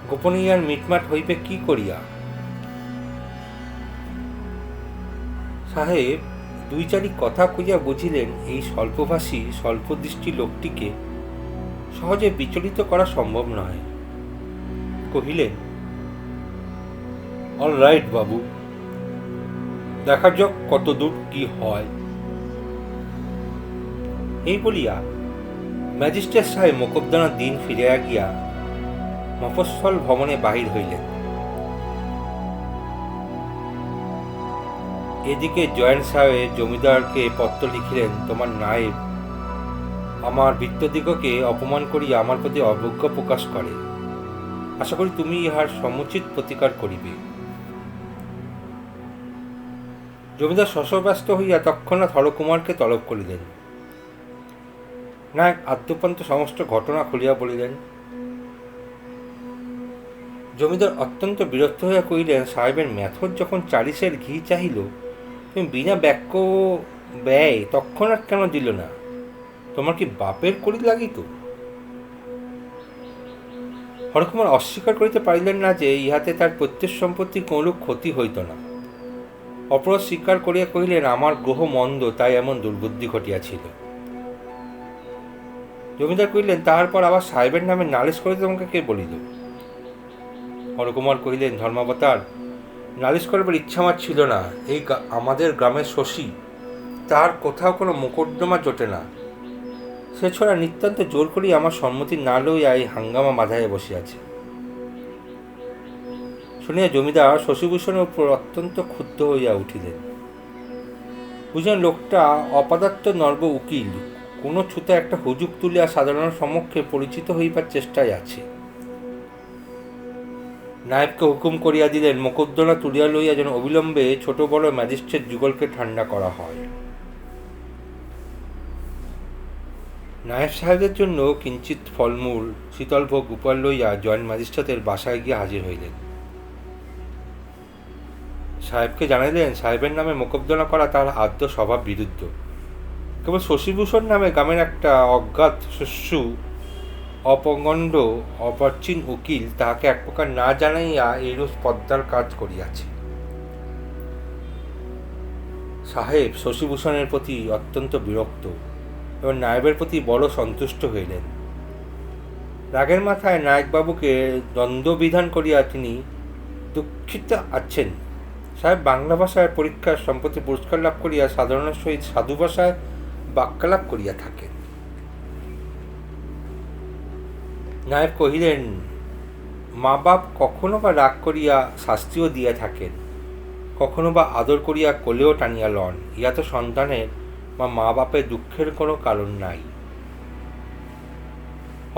গোপনে আর মিটমাট হইবে কি করিয়া? সাহেব দুই চারি কথা কইয়া বুঝিলেন এই স্বল্পভাষী স্বল্পদৃষ্টি লোকটিকে সহজে বিচলিত করা সম্ভব নয়। কহিলেন, অল রাইট বাবু, দেখা যাক কত দূর কি হয়। এই বলিয়া ম্যাজিস্ট্রেট সাহেব মোকদ্দমার দিন ফিরিয়া গিয়া মফস্বল ভবনে বাহির হইলেন। এদিকে জয়েন্ট সাহেব জমিদারকে পত্র লিখিলেন, তোমার নায়েব আমার ভৃত্যদিগকে অপমান করিয়া আমার প্রতি অবজ্ঞা প্রকাশ করে। আশা করি তুমি ইহার সমুচিত প্রতিকার করিবে। জমিদার শশব্যস্ত হইয়া তৎক্ষণাৎ হরকুমারকে তলব করিলেন। নায়ক আদ্যপান্ত সমস্ত ঘটনা খুলিয়া বলিলেন। জমিদার অত্যন্ত বিরক্ত হইয়া কহিলেন, সাহেবের ম্যাথর যখন 4 সের ঘি চাহিল, তুমি বিনা বাক্য ব্যয় তৎক্ষণাৎ কেন দিল না? তোমার কি বাপের করি লাগিত? হরকুমার অস্বীকার করিতে পারিলেন না যে ইহাতে তার প্রত্যেক সম্পত্তি কোন ক্ষতি হইত না। অপরাধ স্বীকার করিয়া কহিলেন, আমার গ্রহ মন্দ, তাই এমন দুর্বুদ্ধি ঘটিয়াছিল। জমিদার কহিলেন, তারপর আবার সাহেবের নামে নালিশ করে তোমাকে কে বলিল? হরকুমার কহিলেন, ধর্মাবতার, নালিশ করবার ইচ্ছা আমার ছিল না। এই আমাদের গ্রামের শশী, তার কোথাও কোনো মোকদ্দমা জোটে না। সে ছোড়া নিতান্ত জোর করিয়া আমার সম্মতি না লইয়া এই হাঙ্গামা বাধাইয়া বসিয়াছে। শুনিয়া জমিদার শশীভূষণের উপর অত্যন্ত ক্ষুব্ধ হইয়া উঠিলেন। বুঝলেন লোকটা অপদার্থ নর্ব উকিল, কোনো ছুতে একটা হুজুক তুলিয়া সাধারণ সম্মুখে পরিচিত হইবার চেষ্টায় আছে। নায়েবকে হুকুম করিয়া দিলেন, মোকদ্দমা তুলিয়া লইয়া যেন অবিলম্বে ছোট বড় ম্যাজিস্ট্রেট যুগলকে ঠান্ডা করা হয়। নায়েব সাহেবের জন্য কিঞ্চিত ফলমূল শীতলভোগ উপহার লইয়া জয়েন্ট ম্যাজিস্ট্রেটের বাসায় গিয়ে হাজির হইলেন। সাহেবকে জানাইলেন, সাহেবের নামে মোকদ্দমা করা তার আদ্য স্বভাব বিরুদ্ধ। কেবল শশীভূষণ নামে গ্রামের একটা অজ্ঞাত শস্যু অপগণ্ড অপরচীন উকিল তাহাকে এক প্রকার না জানাইয়া এইরূপ পদ্মার কাজ করিয়াছে। সাহেব শশীভূষণের প্রতি অত্যন্ত বিরক্ত এবং নায়েবের প্রতি বড় সন্তুষ্ট হইলেন। রাগের মাথায় নায়কবাবুকে দ্বন্দ্ববিধান করিয়া তিনি দুঃখিত আছেন। সাহেব বাংলা ভাষায় পরীক্ষার সম্প্রতি পুরস্কার লাভ করিয়া সাধারণের সহিত সাধু ভাষায় বাক্যালাপ করিয়া থাকেন। নায়েব কহিলেন, মা বাপ কখনো বা রাগ করিয়া শাস্তিও দিয়া থাকেন, কখনো বা আদর করিয়া কোলেও টানিয়া লন। ইয়া তো সন্তানের বা মা বাপের দুঃখের কোনো কারণ নাই।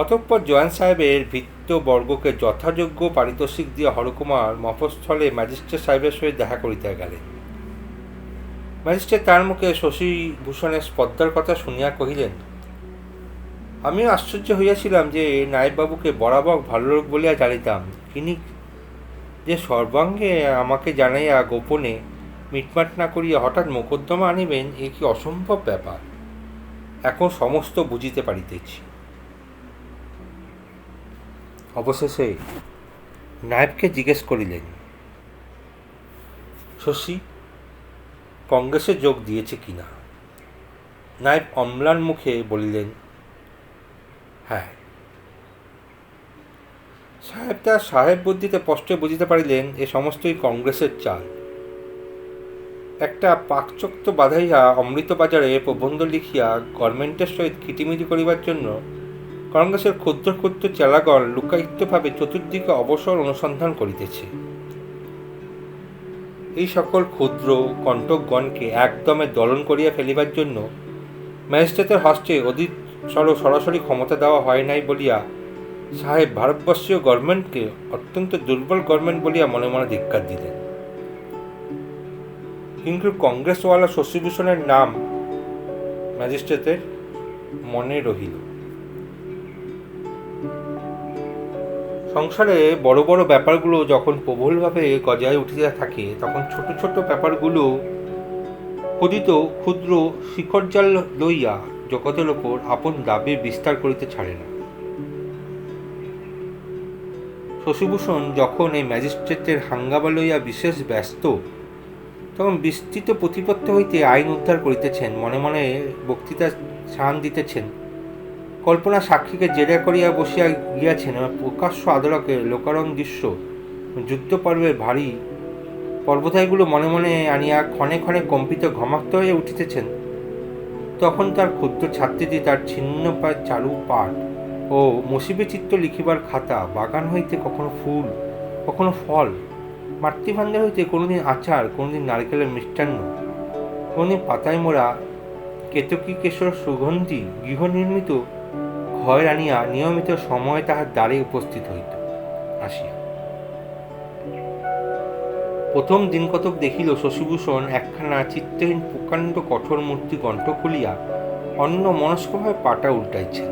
অতঃপর জয়েন্ট সাহেবের ভৃত্যবর্গকে যথাযোগ্য পারিতোষিক দিয়া হরকুমার মফস্থলে ম্যাজিস্ট্রেট সাহেবের সহিত দেখা করিতে গেলেন। ম্যাজিস্ট্রেট তার মুখে শশীভূষণের স্পর্ধার কথা শুনিয়া কহিলেন, আমিও আশ্চর্য হইয়াছিলাম যে নায়েববাবুকে বরাবর ভালো লোক বলিয়া জানিতাম, তিনি যে সর্বাঙ্গে আমাকে জানাইয়া গোপনে মিটমাট না করিয়া হঠাৎ মোকদ্দমা আনিবেন, এ কি অসম্ভব ব্যাপার। এখন সমস্ত বুঝিতে পারিতেছি। অবশেষে নায়েবকে জিজ্ঞেস করিলেন, শশী কংগ্রেসে যোগ দিয়েছে কিনা? নায়েব অম্লান মুখে বলিলেন, হ্যাঁ। সাহেব তার সাহেব বুদ্ধিতে স্পষ্ট বুঝিতে পারিলেন এ সমস্তই কংগ্রেসের চাল। একটা পাকচক্ত বাঁধাইয়া অমৃতবাজারে প্রবন্ধ লিখিয়া গভর্নমেন্টের সহিত খিটিমিটি করিবার জন্য কংগ্রেসের ক্ষুদ্র ক্ষুদ্র চেলাগণ লুকায়িতভাবে চতুর্দিকে অবসর অনুসন্ধান করিতেছে। এই সকল ক্ষুদ্র কণ্টকগণকে একদমে দলন করিয়া ফেলিবার জন্য ম্যাজিস্ট্রেটের হস্তে অধিকতর সরাসরি ক্ষমতা দেওয়া হয় নাই বলিয়া সাহেব ভারতবর্ষীয় গভর্নমেন্টকে অত্যন্ত দুর্বল গভর্নমেন্ট বলিয়া মনে মনে ধিক্কার দিলেন। কিন্তু কংগ্রেসওয়ালা শশীভূষণের নাম ম্যাজিস্ট্রেটের মনে রহিল। সংসারে বড় বড় ব্যাপারগুলো যখন প্রবলভাবে গজায় উঠিতে থাকে, তখন ছোট ছোট ব্যাপারগুলো খোদিত ক্ষুদ্র শিখরজাল লইয়া জগতের ওপর আপন দাবি বিস্তার করিতে ছাড়ে না। শশীভূষণ যখন এই ম্যাজিস্ট্রেটের হাঙ্গামা লইয়া বিশেষ ব্যস্ত, তখন বিস্তৃত প্রতিপত্ত হইতে আইন উদ্ধার করিতেছেন, মনে মনে বক্তৃতা শান দিতেছেন, কল্পনা সাক্ষীকে জেরা করিয়া বসিয়া গিয়াছেন এবং প্রকাশ্য আদালতে লোকারণ দৃশ্য যুদ্ধ পর্বের ভারী পর্বতাইগুলো মনে মনে আনিয়া ক্ষণে ক্ষণে কম্পিত ঘমাক্ত হয়ে উঠিতেছেন, তখন তার ক্ষুদ্র ছাত্রীটি তার ছিন্ন পায় চারু পাঠ ও মসিবে চিত্ত লিখিবার খাতা, বাগান হইতে কখনো ফুল কখনো ফল, মাতৃভাণ্ডার হইতে কোনোদিন আচার, কোনোদিন নারকেলের মিষ্টান্ন, কোনোদিন পাতায় মোড়া কেতকী কেশর সুগন্ধি গৃহ নির্মিত ঘর আনিয়া নিয়মিত সময় তাহার দ্বারে উপস্থিত হইত আসিয়া। প্রথম দিন কতক দেখিল শশীভূষণ একখানা চিত্তহীন প্রকাণ্ড কঠোর মূর্তি কণ্ঠ খুলিয়া অন্য মনস্কভাবে পাটা উল্টাইছেন।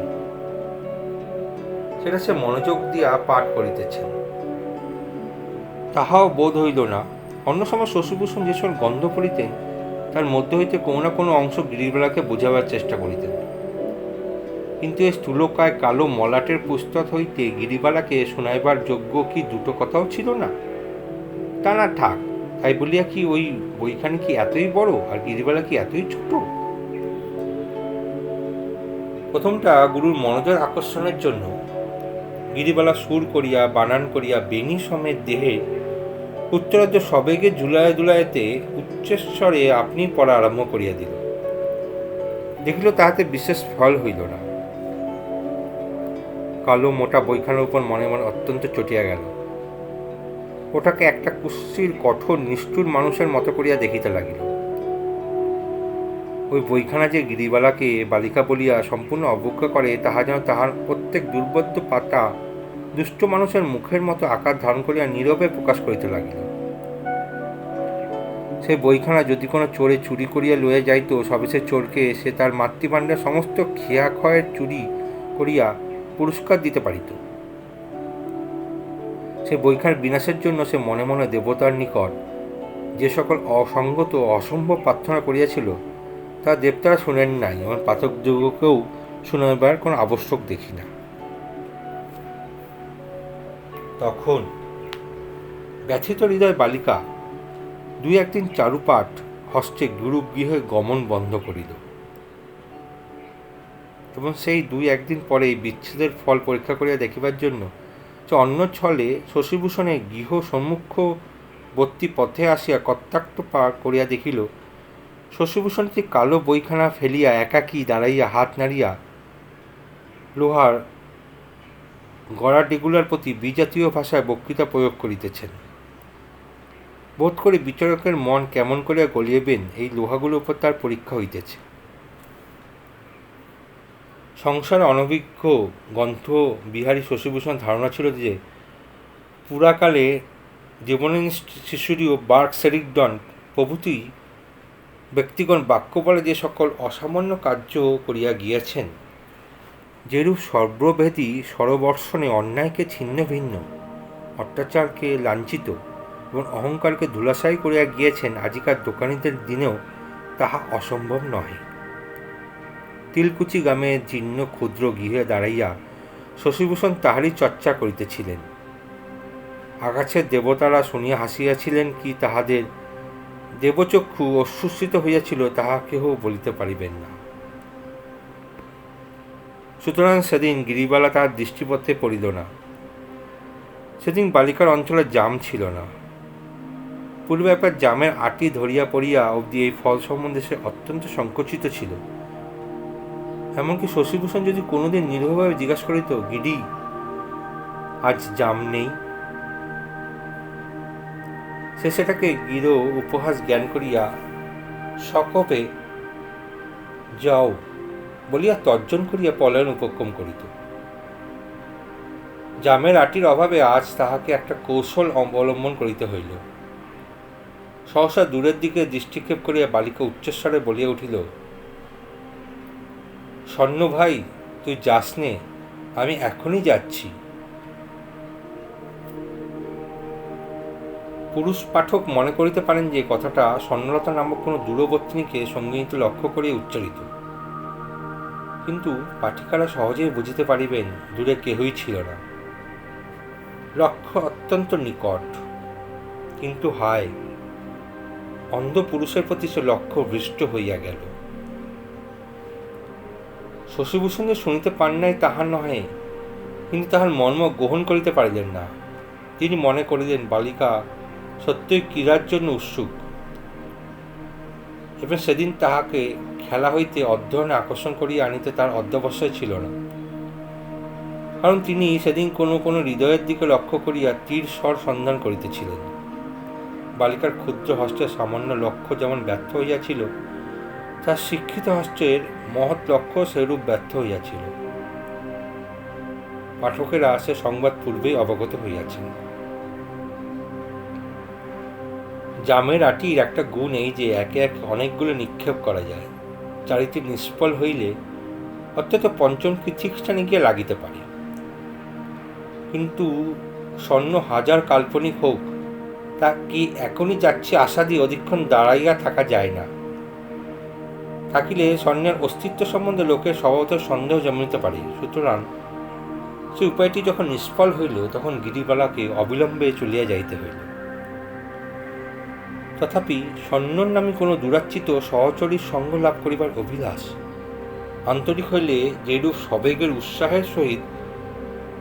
সেটা সে মনোযোগ দিয়া পাঠ করিতেছেন, তাহাও বোধ হইল না। অন্য সময় শশীভূষণ যে সকল গন্ধ করিতেন, তার মধ্যে হইতে কোনো না কোনো অংশ গিরিবালাকে বোঝাবার চেষ্টা করিতেন, কিন্তু এই স্থূলকায় কালো মলাটের পুস্তক হইতে গিরিবালাকে শোনাইবার যোগ্য কি দুটো কথাও ছিল না। তা না থাক, তাই বলিয়া কি ওই বইখানি কি এতই বড় আর গিরিবালা কি এতই ছোট? প্রথমটা গুরুর মনোযোগ আকর্ষণের জন্য গিরিবালা সুর করিয়া বানান করিয়া বেণী সমেত দেহে উত্তরাজ্য সবেগে ঝুলায় দুলাইতে উচ্চস্বরে আপনি পড়া আরম্ভ করিয়া দিল। দেখিল তাহাতে বিশেষ ফল হইল না। কালো মোটা বইখানার উপর মনে মনে অত্যন্ত চটিয়া গেল। ওটাকে একটা কুৎসির কঠোর নিষ্ঠুর মানুষের মতো করিয়া দেখিতে লাগিল। ওই বইখানা যে গিরিবালাকে বালিকা বলিয়া সম্পূর্ণ অবজ্ঞা করে, তাহা যেন তাহার প্রত্যেক দুর্বোধ্য পাতা দুষ্ট মানুষের মুখের মতো আকার ধারণ করিয়া নীরবে প্রকাশ করিতে লাগিল। সে বইখানা যদি কোনো চোরে চুরি করিয়া লইয়া যাইত, সবে সে চোরকে সে তার মাতৃভাণ্ডার সমস্ত খেয়া ক্ষয়ের চুরি করিয়া পুরস্কার দিতে পারিত। সে বইখানার বিনাশের জন্য সে মনে মনে দেবতার নিকট যে সকল অসঙ্গত অসম্ভব প্রার্থনা করিয়াছিল, তা দেবতারা শুনেন নাই, আমার পাঠকযোগ্যকেও শুনাইবার কোনো আবশ্যক দেখি না। তখন ব্যথিত হৃদয় বালিকা দুই একদিন চারুপাঠ হস্তে গুরুগৃহে গমন বন্ধ করিল, এবং সেই দুই একদিন পরে বিচ্ছেদের ফল পরীক্ষা করিয়া দেখিবার জন্য যে অন্য ছলে শশীভূষণের গৃহ সম্মুখবর্তী পথে আসিয়া কর্তাক্ত পার করিয়া দেখিল, শশীভূষণ একটি কালো বইখানা ফেলিয়া একাকী দাঁড়াইয়া হাত নাড়িয়া লোহার গড়াডিগুলার প্রতি বিজাতীয় ভাষায় বক্তৃতা প্রয়োগ করিতেছেন। বোধ করে বিচারকের মন কেমন করিয়া গলিয়েবেন, এই লোহাগুলোর উপর তার পরীক্ষা হইতেছে। সংসারে অনভিজ্ঞ গ্রন্থ বিহারী শশীভূষণ ধারণা ছিল যে পুরাকালে জীবননিষ্ঠ শিশুরীয় বার্ক সেরিকডন প্রভৃতি ব্যক্তিগণ বাক্য বলে যে সকল অসামান্য কার্য করিয়া গিয়াছেন, যেরূপ সর্বভেদী স্বরবর্ষণে অন্যায়কে ছিন্ন ভিন্ন, অত্যাচারকে লাঞ্ছিত এবং অহংকারকে ধূলাশায়ী করিয়া গিয়েছেন, আজিকার দোকানিদের দিনেও তাহা অসম্ভব নহে। তিলকুচি গ্রামে জীর্ণ ক্ষুদ্র গৃহে দাঁড়াইয়া শশীভূষণ তাহারই চর্চা করিতেছিলেন। আকাশের দেবতারা শুনিয়া হাসিয়াছিলেন কি তাহাদের দেবচক্ষু অশ্রুসিত হইয়াছিল, তাহা কেহ বলিতে পারিবেন না। সুতরাং সেদিন গিরিবালা তাহার দৃষ্টিপথে পড়িল না। সেদিন বালিকার অঞ্চলে জাম ছিল না। পূর্বে একবার জামের আটি ধরিয়া পড়িয়া অবধি এই ফল সম্বন্ধে সে অত্যন্ত সংকুচিত ছিল। এমনকি শশীভূষণ যদি কোনোদিন নির্ভয়ভাবে জিজ্ঞাসা করিত, গিরি আজ জাম নেই, সে সেটাকে গিরো উপহাস জ্ঞান করিয়া সকপে যাও বলিয়া তর্জন করিয়া পলায়ন উপক্রম করিত। জামের আটির অভাবে আজ তাহাকে একটা কৌশল অবলম্বন করিতে হইল। সহসা দূরের দিকে দৃষ্টিক্ষেপ করিয়া বালিকা উচ্চস্বরে বলিয়া উঠিল, স্বর্ণ ভাই, তুই যাস নে, আমি এখনই যাচ্ছি। পুরুষ পাঠক মনে করিতে পারেন যে কথাটা স্বর্ণলতা নামক কোনো দূরবর্তিনীকে সঙ্গিনীতে লক্ষ্য করিয়া উচ্চারিত, কিন্তু পাঠিকারা সহজেই বুঝিতে পারিবেন দূরে কেহই ছিল না, লক্ষ্য অত্যন্ত নিকট। কিন্তু হায়, অন্ধ পুরুষের প্রতি সে লক্ষ্য ভৃষ্ট হইয়া গেল। শশীভূষণ যে শুনিতে পান নাই তাহা নহে, কিন্তু তাহার মর্ম গ্রহণ করিতে পারিলেন না। তিনি মনে করিলেন বালিকা সত্যই ক্রীড়ার জন্য উৎসুক, এবং সেদিন তাহাকে খেলা হইতে অধ্যয়নে আকর্ষণ করিয়া আনিতে তার অধ্যবসায় ছিল না, কারণ তিনি সেদিন কোনো কোনো হৃদয়ের দিকে লক্ষ্য করিয়া তীর স্বর সন্ধান করিতেছিলেন। বালিকার ক্ষুদ্র হস্তের সামান্য লক্ষ্য যেমন ব্যর্থ হইয়াছিল, তার শিক্ষিত হস্তের মহৎ লক্ষ্য সেরূপ ব্যর্থ হইয়াছিল। পাঠকেরা সে সংবাদ পূর্বেই অবগত হইয়াছেন। জামের আটির একটা গুণ এই যে একে একে অনেকগুলো নিক্ষেপ করা যায়, চারিটি নিষ্ফল হইলে অত্যন্ত পঞ্চম কৃতিষ্ঠানে গিয়ে লাগিতে পারে। কিন্তু স্বর্ণ হাজার কাল্পনিক হোক, তা কি এখনই যাচ্ছে আশা দিয়ে অধিকক্ষণ দাঁড়াইয়া থাকা যায় না। থাকিলে স্বর্ণের অস্তিত্ব সম্বন্ধে লোকের স্বভাবত সন্দেহ জন্মিতে পারে। সুতরাং সে উপায়টি যখন নিষ্ফল হইল, তখন গিরিবালাকে অবিলম্বে চলিয়া যাইতে হইল। তথাপি স্বর্ণর নামে কোনো দুরাচ্যিত সহচরীর সঙ্গ লাভ করিবার অভিলাষ আন্তরিক হইলে যেরূপ সবেগের উৎসাহের সহিত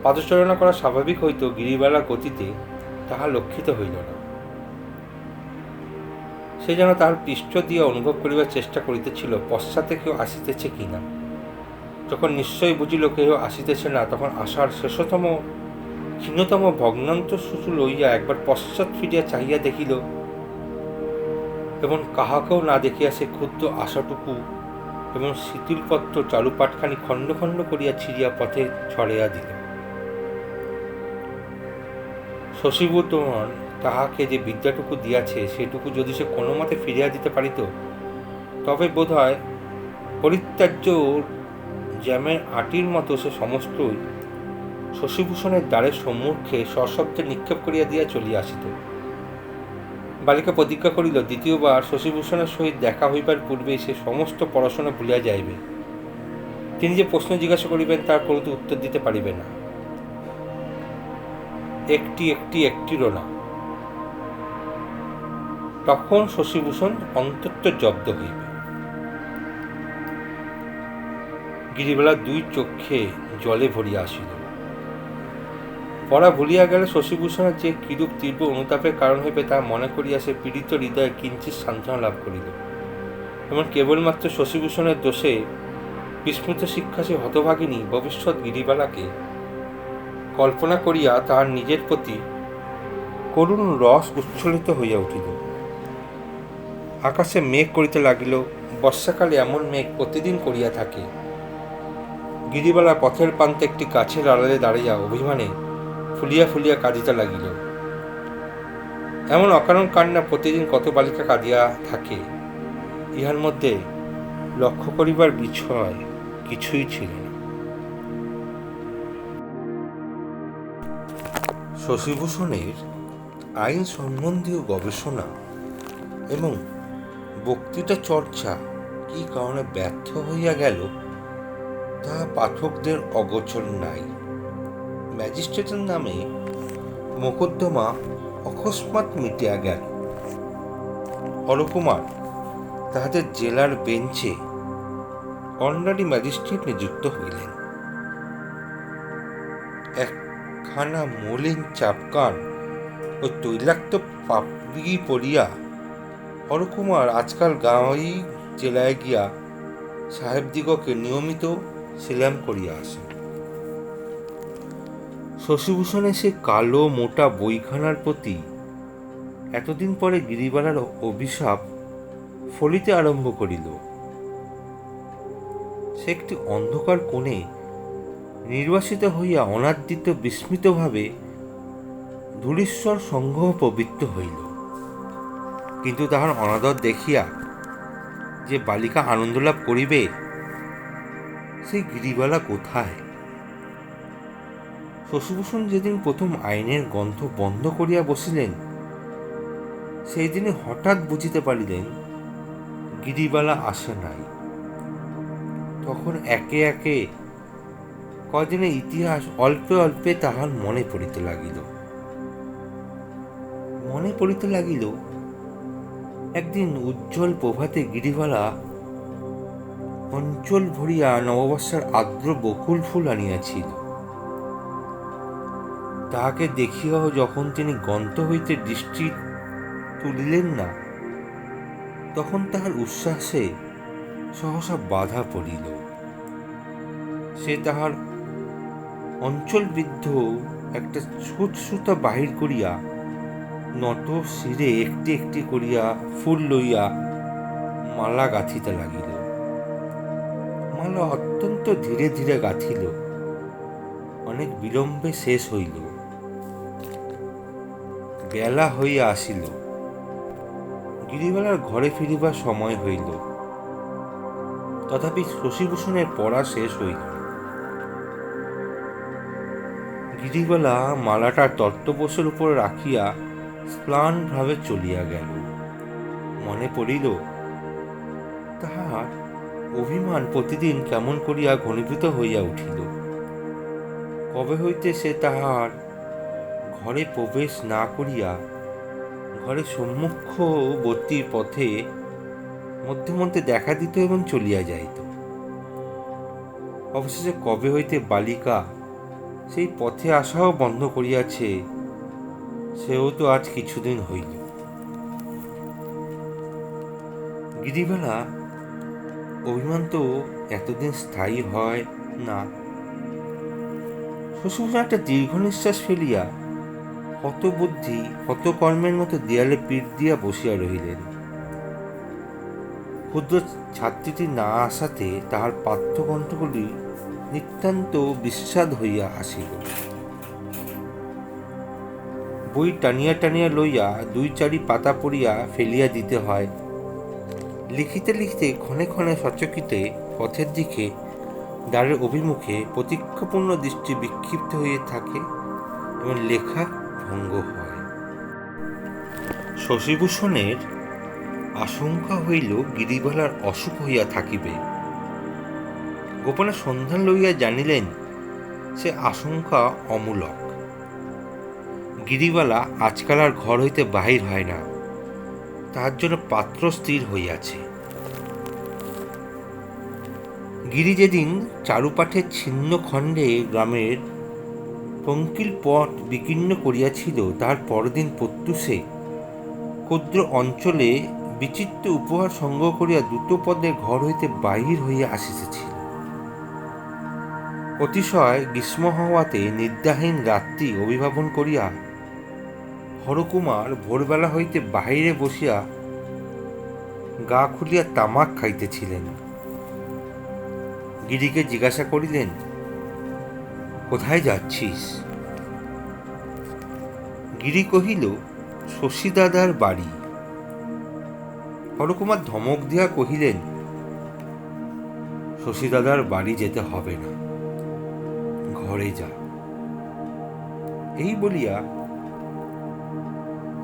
পাদচারণা করা স্বাভাবিক হইত গিরিবালা গতিতে, তাহা লক্ষিত হইল না। সে যেন তাহার পৃষ্ঠ দিয়ে অনুভব করিবার চেষ্টা করিতেছিল পশ্চাতে কেউ আসিতেছে কিনা। যখন নিশ্চয় বুঝিল কেহ আসিতেছে না, তখন আশার শেষতম ক্ষীণতম ভগ্নান্ত সূচু লইয়া একবার পশ্চাৎ ফিরিয়া চাহিয়া দেখিল, এবং কাহাকেও না দেখিয়া সে ক্ষুদ্র আশাটুকু এবং শিথিলপত্র চারুপাটখানি খণ্ড খণ্ড করিয়া ছিঁড়িয়া পথে ছড়াইয়া দিল। শশীভূষণ তাহাকে যে বিদ্যাটুকু দিয়াছে, সেটুকু যদি সে কোনো মতে ফিরিয়া দিতে পারিত, তবে বোধ হয় পরিত্যাজ্য জ্যামের আটির মতো সে সমস্তই শশীভূষণের দ্বারের সম্মুখে সশব্দে নিক্ষেপ করিয়া দিয়া চলিয়া আসিত। বালিকা প্রতিজ্ঞা করিল, দ্বিতীয়বার শশীভূষণের সহিত দেখা হইবার পূর্বেই সে সমস্ত পড়াশোনা ভুলিয়া যাইবে। তিনি যে প্রশ্ন জিজ্ঞাসা করিবেন তার কোনোটি উত্তর দিতে পারিবে না, একটিরও না। তখন শশীভূষণ অন্তত জব্দ হইবে। গিরিবালার দুই চক্ষে জলে ভরিয়া আসিল। পড়া ভুলিয়া গেলে শশীভূষণের যে কিরূপ তীব্র অনুতাপের কারণ হইবে তা মনে করিয়া সে পীড়িত হৃদয়ে কিঞ্চিৎ সান্ত্বনা লাভ করিল, এবং কেবলমাত্র শশীভূষণের দোষে বিস্মৃত শিক্ষা সে হতভাগিনী ভবিষ্যৎ গিরিবালাকে কল্পনা করিয়া তাহার নিজের প্রতি করুণ রস উচ্ছ্বলিত হইয়া উঠিল। আকাশে মেঘ করিতে লাগিল। বর্ষাকালে এমন মেঘ প্রতিদিন করিয়া থাকে। গিরিবালা পথের প্রান্তে একটি গাছের আড়ালে দাঁড়াইয়া অভিমানে ফুলিয়া ফুলিয়া কাঁদিতে লাগিল। এমন অকারণ কান্না প্রতিদিন কত বালিকা কাঁদিয়া থাকে, ইহার মধ্যে লক্ষ্য করিবার বিষয় কিছুই ছিল না। শশীভূষণের আইন সম্বন্ধীয় গবেষণা এবং বক্তৃতা চর্চা কি কারণে ব্যর্থ হইয়া গেল তা পাঠকদের অগোচর নাই। ম্যাজিস্ট্রেটের নামে মোকদ্দমা অকস্মাৎ মিটিয়া গেল। হরকুমার তাহাদের জেলার বেঞ্চে অনারারি ম্যাজিস্ট্রেট নিযুক্ত হইলেন। একখানা মলিন চাপকান ও তৈলাক্ত পাপড়ি পরিয়া হরকুমার আজকাল গাঁওই জেলায় গিয়া সাহেবদিগকে নিয়মিত সেলাম করিয়া আসেন। শশীভূষণের সে কালো মোটা বইখানার প্রতি এতদিন পরে গিরিবালার অভিশাপ ফলিতে আরম্ভ করিল। সে একটি অন্ধকার কোণে নির্বাসিত হইয়া অনাদৃত বিস্মিতভাবে ধূলিশ্বর সংঘ প্রবৃত্ত হইল। কিন্তু তাহার অনাদর দেখিয়া যে বালিকা আনন্দ লাভ করিবে, সেই গিরিবালা কোথায়? শশীভূষণ যেদিন প্রথম আইনের গ্রন্থ বন্ধ করিয়া বসিলেন, সেই দিনে হঠাৎ বুঝিতে পারিলেন গিরিবালা আসে নাই। তখন একে একে কদিনের ইতিহাস অল্পে অল্পে তাহার মনে পড়িতে লাগিল। একদিন উজ্জ্বল প্রভাতে গিরিবালা অঞ্চল ভরিয়া নববর্ষের আর্দ্র বকুল ফুল আনিয়াছিল। তাহাকে দেখিয়াও যখন তিনি গ্রন্থ হইতে দৃষ্টি তুলিলেন না, তখন তাহার উচ্ছ্বাসে সহসা বাধা পড়িল। সে তাহার অঞ্চলবৃদ্ধ একটা ছুট সুতা বাহির করিয়া নত শিরে একটি একটি করিয়া ফুল লইয়া মালা গাঁথিতে লাগিল। মালা অত্যন্ত ধীরে ধীরে গাঁথিল, অনেক বিলম্বে শেষ হইল। বেলা হইয়া আসিল। গিরিবালার ঘরে ফিরিবার সময় হইল, তথাপি শশীভূষণের পড়া শেষ হইল। গিরিবালা মালাটা তক্তপোষের উপর রাখিয়া ম্লান ভাবে চলিয়া গেল। মনে পড়িল তাহার অভিমান প্রতিদিন কেমন করিয়া ঘনীভূত হইয়া উঠিল। কবে হইতে সে তাহার ঘরে প্রবেশ না করিয়া ঘরের সম্মুখবর্তী পথে মধ্যে মধ্যে দেখা দিত এবং চলিয়া যাইত। অবশেষে কবে হইতে বালিকা সেই পথে আসাও বন্ধ করিয়াছে, সেও তো আজ কিছুদিন হইল। গিরিবালা অভিমান তো এতদিন স্থায়ী হয় না। শশীভূষণ একটা দীর্ঘ নিঃশ্বাস ফেলিয়া হত বুদ্ধি হত কর্মের মতো দেয়ালে পিঠ দিয়া বসিয়া রহিলেন। ক্ষুদ্র ছাত্রীটি না আসাতে তাহার পাঠ্যগ্রন্থগুলি নিতান্ত বিস্বাদ হইয়া আসিল। বই টানিয়া টানিয়া লইয়া 2-4 পাতা পড়িয়া ফেলিয়া দিতে হয়। লিখিতে লিখিতে ক্ষণে ক্ষণে সচকিতে পথের দিকে দ্বারের অভিমুখে প্রতীক্ষাপূর্ণ দৃষ্টি বিক্ষিপ্ত হইয়া থাকে এবং লেখা ভঙ্গ হয়। শশীভূষণের আশঙ্কা হইল গিরিবালার অসুখ হইয়া থাকিবে। গোপনে সন্ধান লইয়া জানিলেন সে আশঙ্কা অমূলক। গিরিবালা আজকাল আর ঘর হইতে বাহির হয় না, তার জন্য পাত্র স্থির হইয়াছে। গিরি যেদিন চারুপাঠের ছিন্ন খণ্ডে গ্রামের পঙ্কিল পথ বিকীর্ণ করিয়াছিল, তার পরদিন প্রত্যুষে ক্ষুদ্র অঞ্চলে বিচিত্র উপহার সংগ্রহ করিয়া দ্রুতপদে ঘর হইতে বাহির হইয়া আসিতেছিল। অতিশয় গ্রীষ্ম হওয়াতে নিদ্রাহীন রাত্রি অভিভাবন করিয়া হরকুমার ভোরবেলা হইতে বাহিরে বসিয়া গা খুলিয়া তামাক খাইতেছিলেন। গিরিকে জিজ্ঞাসা করিলেন, কোথায় যাচ্ছিস? গিরি কহিল, শশীদাদার বাড়ি। হরকুমার ধমক দিয়া কহিলেন, শশীদাদার বাড়ি যেতে হবে না, ঘরে যা। এই বলিয়া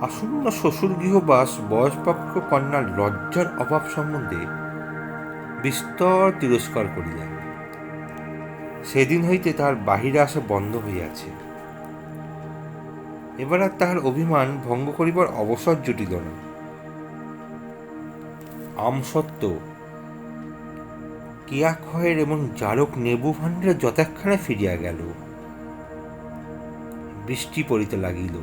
আসন্ন শ্বশুর গৃহবাস বয়স্প্রাপ্ত কন্যার লজ্জার অভাব সম্বন্ধে বিস্তর তিরস্কার করিলেন। সেদিন হইতে তাহার বাহিরে আসা বন্ধ হইয়াছে। এবার আর তাহার অভিমান ভঙ্গ করিবার অবসর জুটিল না। আমসত্ত্ব, কিয়াখয়ের এবং জারক নেবু ভাণ্ডারে যথাক্ষণে ফিরিয়া গেল। বৃষ্টি পড়িতে লাগিল,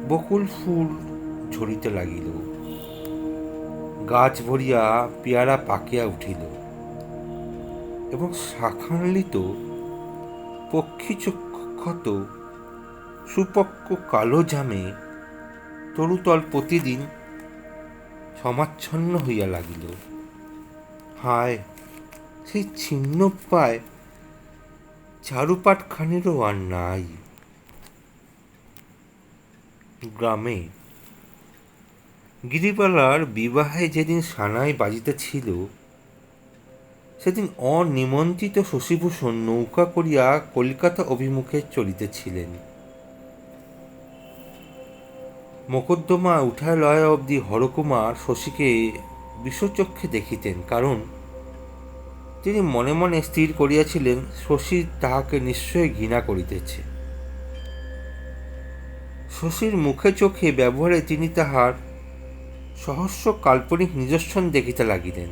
বকুল ফুল ঝরিতে লাগিল, গাছ ভরিয়া পেয়ারা পাকিয়া উঠিল এবং শাখান্বিত পক্ষী চক্ষত সুপক্ক কালো জামে তরুতল প্রতিদিন সমাচ্ছন্ন হইয়া লাগিল। হায়, সেই ছিন্ন পায় চারুপাটখানিরও আর নাই। গ্রামে গিরিবালার বিবাহে যেদিন সানাই বাজিতেছিল, সেদিন অনিমন্ত্রিত শশীভূষণ নৌকা করিয়া কলিকাতা অভিমুখে চলিতেছিলেন। মোকদ্দমা উঠায় লয়া অবধি হরকুমার শশীকে বিষচক্ষে দেখিতেন, কারণ তিনি মনে মনে স্থির করিয়াছিলেন শশী তাহাকে নিশ্চয় ঘৃণা করিতেছে। শশীর মুখে চোখে ব্যবহারে তিনি তাহার সহস্র কাল্পনিক নিদর্শন দেখিতে লাগিলেন।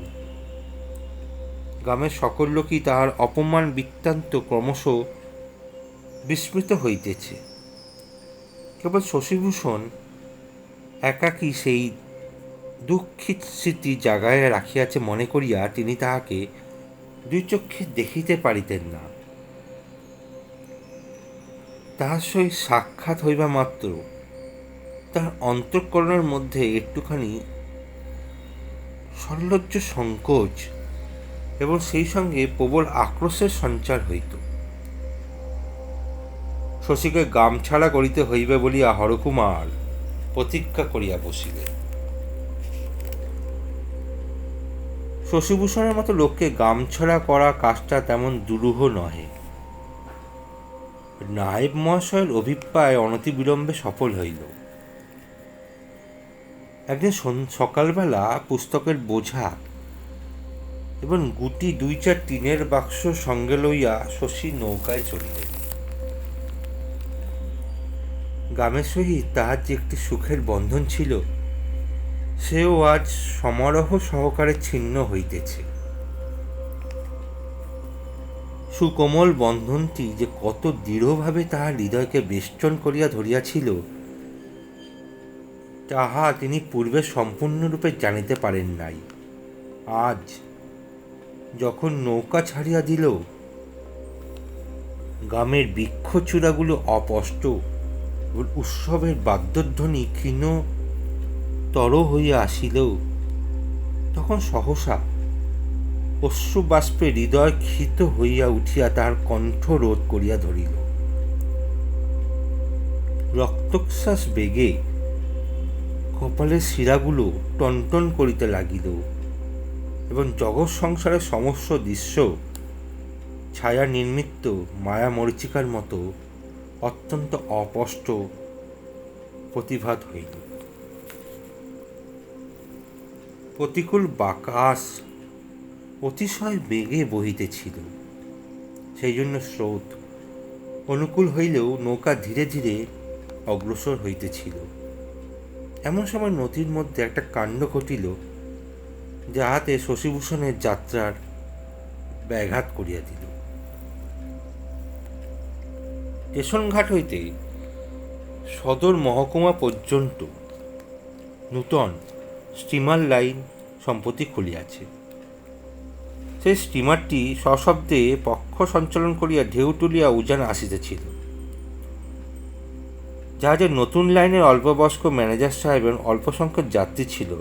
গ্রামের সকল লোকই তাহার অপমান বৃত্তান্ত ক্রমশ বিস্মৃত হইতেছে। কেবল শশীভূষণ একাকী সেই দুঃখিত স্মৃতি জাগায় রাখিয়াছে মনে করিয়া তিনি তাহাকে দুই চক্ষে দেখিতে পারিতেন না। তাহার সহিত সাক্ষাৎ হইবা মাত্র তাহার অন্তঃকরণের মধ্যে একটুখানি সর্লজ্জ সংকোচ এবং সেই সঙ্গে প্রবল আক্রোশের সঞ্চার হইত। শশীকে গামছাড়া করিতে হইবে বলিয়া হরকুমার প্রতিজ্ঞা করিয়া বসিলেন। শশীভূষণের মতো লোককে গামছাড়া করা কাজটা তেমন দুরূহ নহে। নায়েব মহাশয়ের অভিপ্রায় অনতিবিলম্বে সফল হইল। একদিন সকালবেলা পুস্তকের বোঝা এবং গুটি 2-4 টিনের বাক্স সঙ্গে লইয়া শশী নৌকায় চলিলেন। গ্রামের সহিত তাহার যে একটি সুখের বন্ধন ছিল, সেও আজ সমারোহ সহকারে ছিন্ন হইতেছে। সুকোমল বন্ধনটি যে কত দৃঢ়ভাবে তাহার হৃদয়কে বেষ্টন করিয়া ধরিয়াছিল তাহা তিনি পূর্বে সম্পূর্ণরূপে জানিতে পারেন নাই। আজ যখন নৌকা ছাড়িয়া দিল, গ্রামের বৃক্ষচূড়াগুলো অস্পষ্ট, উৎসবের বাদ্যধ্বনি ক্ষীণতর হইয়া আসিল, তখন সহসা অশ্রুবাষ্পে হৃদয় ক্ষিত হইয়া উঠিয়া তাহার কণ্ঠ রোধ করিয়া ধরিল। রক্তশ্বাস বেগে কপালের শিরাগুলো টনটন করিতে লাগিল এবং জগৎ সংসারের সমস্ত দৃশ্য ছায়া নির্মিত মায়া মরীচিকার মতো অত্যন্ত অস্পষ্ট প্রতিভাত হইল। প্রতিকূল বাতাস অতিশয় বেগে বহিতেছিল, সেই জন্য স্রোত অনুকূল হইলেও নৌকা ধীরে ধীরে অগ্রসর হইতেছিল। এমন সময় নদীর মধ্যে একটা কাণ্ড ঘটিল, যাহাতে শশীভূষণের যাত্রার ব্যাঘাত করিয়া দিল। স্টেশনঘাট হইতে সদর মহকুমা পর্যন্ত নূতন স্টিমার লাইন সম্প্রতি খুলিয়াছে। সেই স্টিমারটি সশব্দে পক্ষ সঞ্চালন করিয়া ঢেউ তুলিয়া উজান আসিতেছিল। জাহাজের নতুন লাইনের অল্পবয়স্ক ম্যানেজার সাহেব এবং অল্প সংখ্যক যাত্রী ছিল।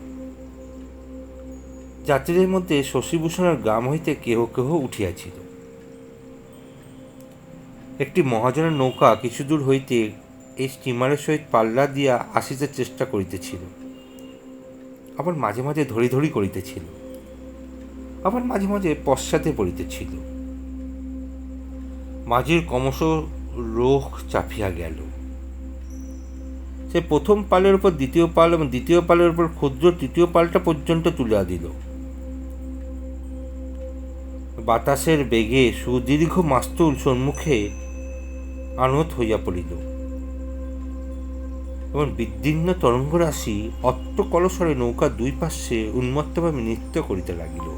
যাত্রীদের মধ্যে শশীভূষণের গ্রাম হইতে কেহ কেহ উঠিয়াছিল। একটি মহাজনের নৌকা কিছু দূর হইতে এই স্টিমারের সহিত পাল্লা দিয়া আসিতে চেষ্টা করিতেছিল, আবার মাঝে মাঝে ধরি করিতেছিল, আবার মাঝে মাঝে পশ্চাতে পড়িতেছিল। মাঝির ক্রমশ রোখ চাপিয়া গেল। সে প্রথম পালের উপর দ্বিতীয় পাল এবং দ্বিতীয় পালের উপর ক্ষুদ্র তৃতীয় পালটা পর্যন্ত তুলিয়া দিল। বাতাসের বেগে সুদীর্ঘ মাস্তুল সম্মুখে আনত হইয়া পড়িল এবং বিদীর্ণ তরঙ্গরাশি অট্টকলস্বরে নৌকা দুই পার্শ্বে উন্মত্তভাবে নৃত্য করিতে লাগিল।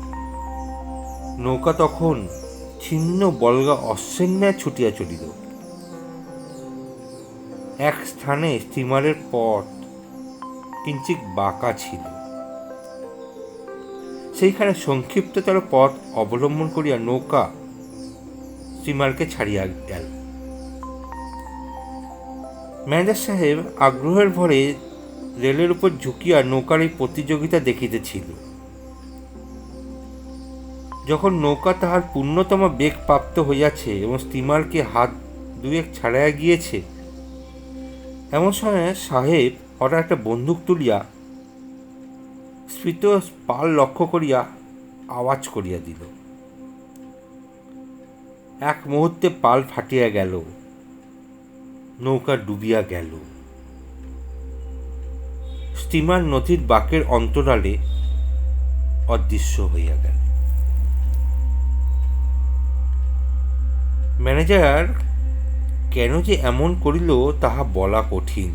নৌকা তখন ছিন্ন বলগা অশ্বের ন্যায় ছুটিয়া চলিল। এক স্থানে স্টিমারের পথ কিঞ্চিৎ বাঁকা ছিল, সেইখানে সংক্ষিপ্ততর পথ অবলম্বন করিয়া নৌকা স্টিমারকে ছাড়িয়া গেল। ম্যানেজার সাহেব আগ্রহের ভরে রেলের উপর ঝুঁকিয়া নৌকার এই প্রতিযোগিতা দেখিতেছিল। যখন নৌকা তাহার পূর্ণতম বেগ প্রাপ্ত হইয়াছে এবং স্টিমারকে হাত দুয়েক ছাড়াইয়া গিয়েছে, এমন সময় সাহেব হঠাৎ একটা বন্দুক তুলিয়া স্ফীত পাল লক্ষ্য করিয়া আওয়াজ করিয়া দিল। এক মুহূর্তে পাল ফাটিয়া গেল, নৌকা ডুবিয়া গেল। স্টিমার নদীর বাঁকের অন্তরালে অদৃশ্য হইয়া গেল। ম্যানেজার কেন যে এমন করিল তাহা বলা কঠিন।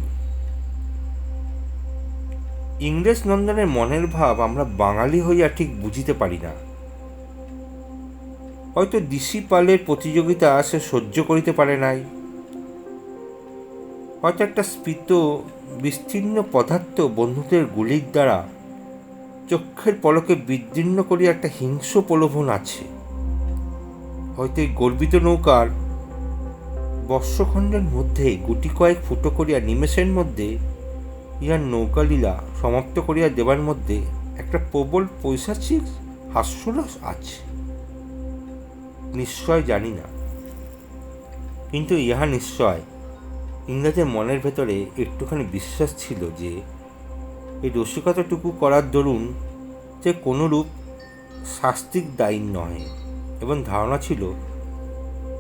ইংরেজ নন্দনের মনের ভাব আমরা বাঙালি হইয়া ঠিক বুঝিতে পারি না। হয়তো দিশি পালের প্রতিযোগিতা সে সহ্য করিতে পারে নাই, হয়তো একটা স্ফীত বিস্তীর্ণ পদার্থ বন্ধুদের গুলির দ্বারা চক্ষের পলকে বিদীর্ণ করিয়া একটা হিংস্র প্রলোভন আছে, হয়তো এই গর্বিত নৌকার বর্ষখণ্ডের মধ্যে গুটি কয়েক ফুটো করিয়া নিমেষের মধ্যে ইহার নৌকালীলা সমাপ্ত করিয়া দেবার মধ্যে একটা প্রবল পৈশাচিক হাস্যরস আছে। নিশ্চয় জানি না, কিন্তু ইহা নিশ্চয় ইংরেজের মনের ভেতরে একটুখানি বিশ্বাস ছিল যে এই রসিকতাটুকু করার দরুন যে কোনরূপ শাস্তিক দায়ী নয়, এবং ধারণা ছিল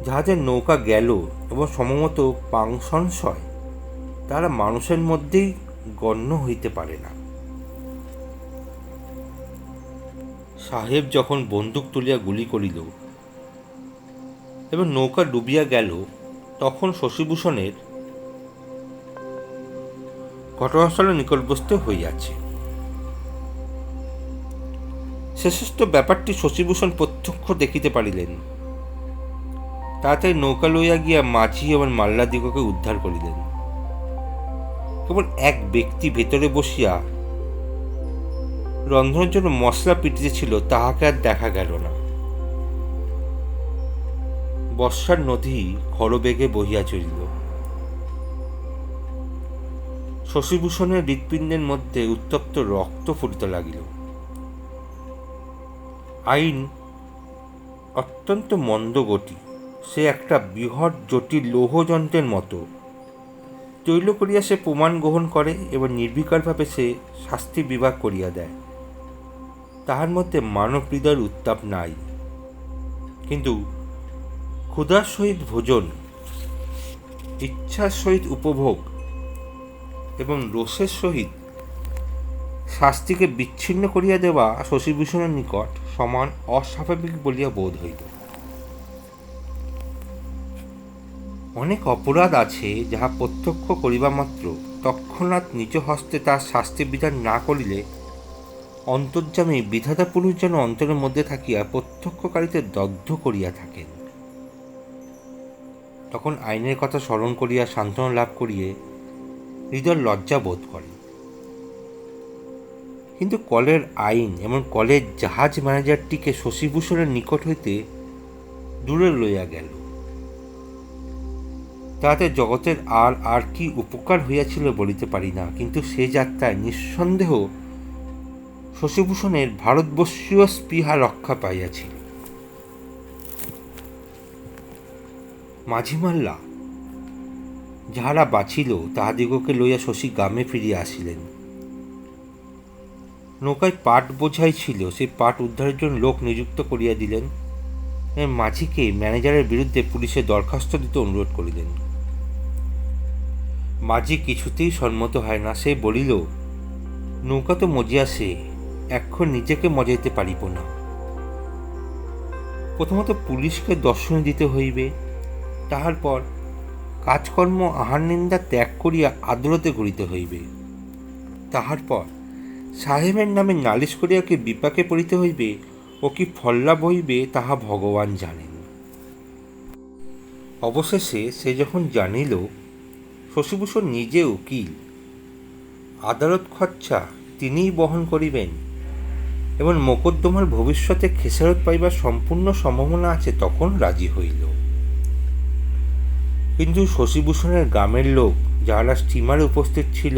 জাহাজের নৌকা গেল এবং সম্ভবত পাংসংশয় তারা মানুষের মধ্যেই গণ্য হইতে পারে না। সাহেব যখন বন্দুক তুলিয়া গুলি করিল এবং নৌকা ডুবিয়া গেল, তখন শশীভূষণের ঘটনাস্থলে নিকটবর্তী হইয়াছে। শেষস্থ ব্যাপারটি শশীভূষণ প্রত্যক্ষ দেখিতে পারিলেন। তাড়াতাড়ি নৌকা লইয়া গিয়া মাঝি এবং মাল্লাদিগকে উদ্ধার করিলেন। কেবল এক ব্যক্তি ভেতরে বসিয়া রন্ধনের জন্য মশলা পিটিতেছিল, তাহাকে আর দেখা গেল না। বর্ষার নদী খরবেগে বহিয়া চলিল। শশিভূষণের হৃৎপিণ্ডের মধ্যে উত্তপ্ত রক্ত ফুটিতে লাগিল। আইন অত্যন্ত মন্দগতি। সে একটা বৃহৎ জটিল লৌহযন্ত্রের মতো। তৈল করিয়া সে প্রমাণ গ্রহণ করে এবং নির্বিকারভাবে সে শাস্তি বিভাগ করিয়া দেয়। তাহার মধ্যে মানব হৃদয়ের উত্তাপ নাই। কিন্তু ক্ষুধার সহিত ভোজন, ইচ্ছার সহিত উপভোগ এবং রোষের সহিত শাস্তিকে বিচ্ছিন্ন করিয়া দেওয়া শশিভূষণের নিকট সমান অস্বাভাবিক বলিয়া বোধ হইল। অনেক অপরাধ আছে যাহা প্রত্যক্ষ করিবা মাত্র তৎক্ষণাৎ নিজ হস্তে তার শাস্তি বিধান না করিলে অন্তর্যামী বিধাতা পুরুষ যেন অন্তরের মধ্যে থাকিয়া প্রত্যক্ষকারীতে দগ্ধ করিয়া থাকেন। তখন আইনের কথা স্মরণ করিয়া সান্ত্বনা লাভ করিয়ে হৃদয় লজ্জা বোধ করে। কিন্তু কলের আইন এবং কলের জাহাজ ম্যানেজারটিকে শশিভূষণের নিকট হইতে দূরে লইয়া গেল। তাহাতে জগতের আর কি উপকার হইয়াছিল বলিতে পারি না, কিন্তু সে যাত্রায় নিঃসন্দেহ শশিভূষণের ভারতবর্ষীয় স্পৃহা রক্ষা পাইয়াছিল। মাঝিমাল্লা যাহারা বাঁচিল তাহাদিগকে লইয়া শশী গ্রামে ফিরিয়া আসিলেন। নৌকায় পাট বোঝাই ছিল, সেই পাট উদ্ধারের জন্য লোক নিযুক্ত করিয়া দিলেন। মাঝিকে ম্যানেজারের বিরুদ্ধে পুলিশে দরখাস্ত দিতে অনুরোধ করিলেন। মাঝি কিছুতেই সম্মত হয় না। সে বলিল, নৌকা তো মজিয়াছে, এখন নিজেকে মজাইতে পারিব না। প্রথমত পুলিশকে দর্শন দিতে হইবে, তাহার পর কাজকর্ম আহার নিন্দা ত্যাগ করিয়া আদালতে ঘুরিতে হইবে, তাহার পর সাহেবের নামে নালিশ করিয়া কি বিপাকে পড়িতে হইবে ও কি ফললাভ হইবে তাহা ভগবান জানেন। অবশেষে সে যখন জানিল শশিভূষণ নিজে উকিল, আদালত খরচা তিনিই বহন করিবেন এবং মোকদ্দমার ভবিষ্যতে খেসারত পাইবার সম্পূর্ণ সম্ভাবনা আছে, তখন রাজি হইল। কিন্তু শশিভূষণের গ্রামের লোক যাহারা স্টিমারে উপস্থিত ছিল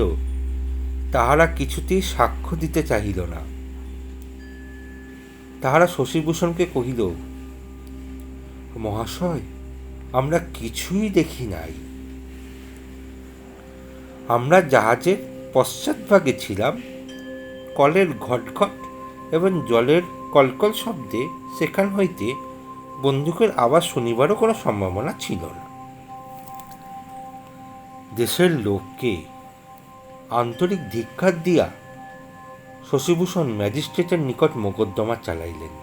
তাহারা কিছুতেই সাক্ষ্য দিতে চাহিল না। তাহারা শশিভূষণকে কহিল, মহাশয়, আমরা কিছুই দেখি নাই। আমরা জাহাজের পশ্চাৎভাগে ছিলাম। কলের ঘটঘট এবং জলের কলকল শব্দে সেখান হইতে বন্দুকের আওয়াজ শুনিবারও কোনো সম্ভাবনা ছিল না। দেশের লোককে আন্তরিক ধিক্কার দিয়া শশিভূষণ ম্যাজিস্ট্রেটের নিকট মোকদ্দমা চালাইলেন।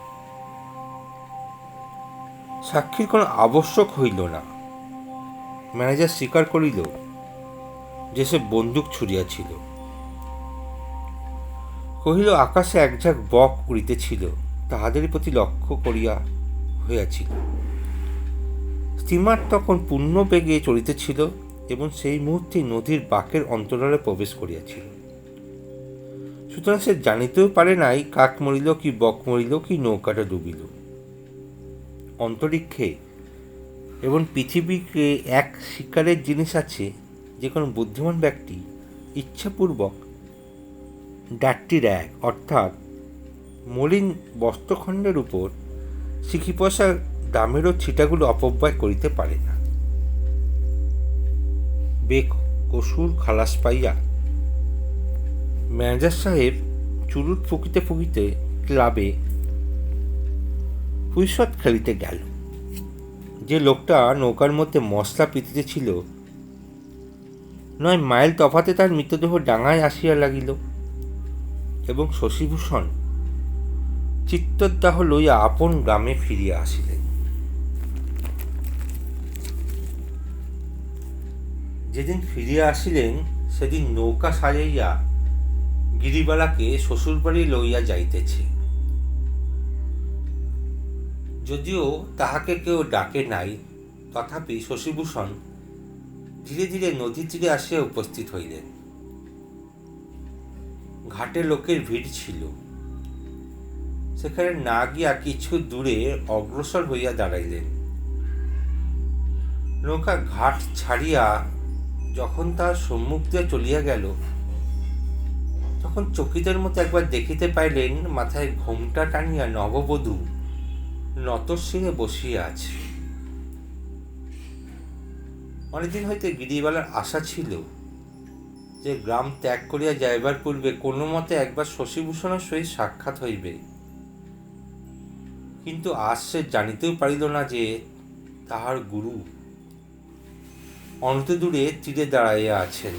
সাক্ষীর কোনো আবশ্যক হইল না। ম্যানেজার স্বীকার করিল যে সে বন্দুক ছুড়িয়াছিল। কহিল, আকাশে এক ঝাঁক বক উড়িতেছিল, তাহাদেরই প্রতি লক্ষ্য করিয়া হইয়াছিল। স্টিমার তখন পূর্ণ বেগে চলিতেছিল এবং সেই মুহূর্তে নদীর বাঁকের অন্তরালে প্রবেশ করিয়াছিল। সুতরাং সে জানিতেও পারে নাই কাক মরিল কি বক মরিল কি নৌকাটা ডুবিল। অন্তরিক্ষে এবং পৃথিবীকে এক শিকারের জিনিস আছে, যে কোনো বুদ্ধিমান ব্যক্তি ইচ্ছাপূর্বক ডার্টি র্যাগ অর্থাৎ মলিন বস্ত্রখণ্ডের উপর সিকি পয়সা দামেরও ছিটাগুলো অপব্যয় করিতে পারে না। বেকসুর খালাস পাইয়া ম্যানেজার সাহেব চুরুট ফুকিতে ফুকিতে ক্লাবে ফুইসত খেলিতে গেল। যে লোকটা নৌকার মধ্যে মশলা পিতিতে ছিল, 9 মাইল তফাতে তার মৃতদেহ ডাঙায় আসিয়া লাগিল এবং শশিভূষণ চিত্তদাহ লইয়া আপন গ্রামে ফিরিয়া আসিলেন। যেদিন ফিরিয়া আসিলেন সেদিন নৌকা সাজাইয়া গিরিবালাকে শ্বশুরবাড়ি লইয়া যাইতেছে। যদিও তাহাকে কেউ ডাকে নাই, তথাপি শশীভূষণ ধীরে ধীরে নদীর তীরে আসিয়া উপস্থিত হইলেন। ঘাটে লোকের ভিড় ছিল। সেখানে না গিয়া কিছু দূরে অগ্রসর হইয়া দাঁড়াইলেন। নৌকা ঘাট ছাড়িয়া যখন তার সম্মুখ দিয়ে চলিয়া গেল, তখন চকিতের মতো একবার দেখিতে পাইলেন মাথায় ঘোমটা টানিয়া নববধূ নতশিরে বসিয়া আছে। অনেকদিন হইতে গিরিবালার আশা ছিল যে গ্রাম ত্যাগ করিয়া যাইবার পূর্বে কোনো মতে একবার শশীভূষণের সহিত সাক্ষাৎ হইবে, কিন্তু আজ সে জানিতেও পারিল না যে তাহার গুরু অনতি দূরে তীরে দাঁড়াইয়া আছেন।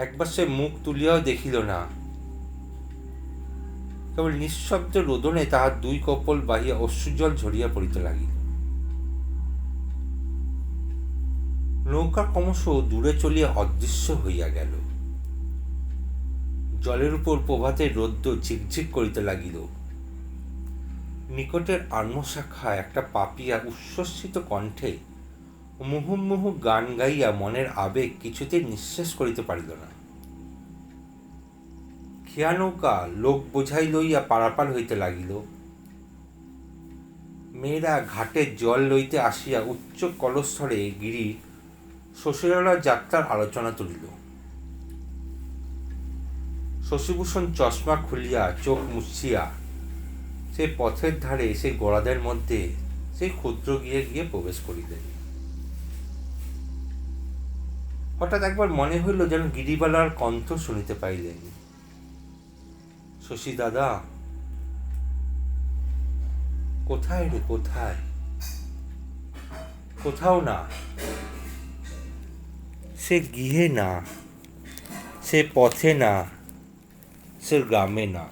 একবার সে মুখ তুলিয়াও দেখিল না, কেবল নিঃশব্দ রোদনে তাহার দুই কপল বাহিয়া অশ্রুজল ঝরিয়া পড়িতে লাগিল। নৌকা ক্রমশ দূরে চলিয়া অদৃশ্য হইয়া গেল। জলের উপর প্রভাতের রৌদ্র ঝিকঝিক করিতে লাগিল। নিকটের আর্মশাখা একটা পাপিয়া উচ্ছ্বসিত কণ্ঠে মুহুর্মুহু গান গাইয়া মনের আবেগ কিছুতেই নিঃশেষ করিতে পারিল না। খেয়া নৌকা লোক বোঝাই লইয়া পারাপার হইতে লাগিল। মেয়েরা ঘাটে জল লইতে আসিয়া উচ্চ কলস্তরে গিরির শ্বশুরালয় যাত্রার আলোচনা তুলিল। শশীভূষণ চশমা খুলিয়া চোখ মুছিয়া সেই পথের ধারে সেই গোড়াদের মধ্যে সেই ক্ষুদ্র গিয়ে গিয়ে প্রবেশ করিলেন। হঠাৎ একবার মনে হইল যেন গিরিবালার কণ্ঠ শুনিতে পাইলেন। শশী দাদা, কোথায় রে, কোথায়? কোথাও না, সে গৃহে না, সে পথে না, সে গ্রামে না।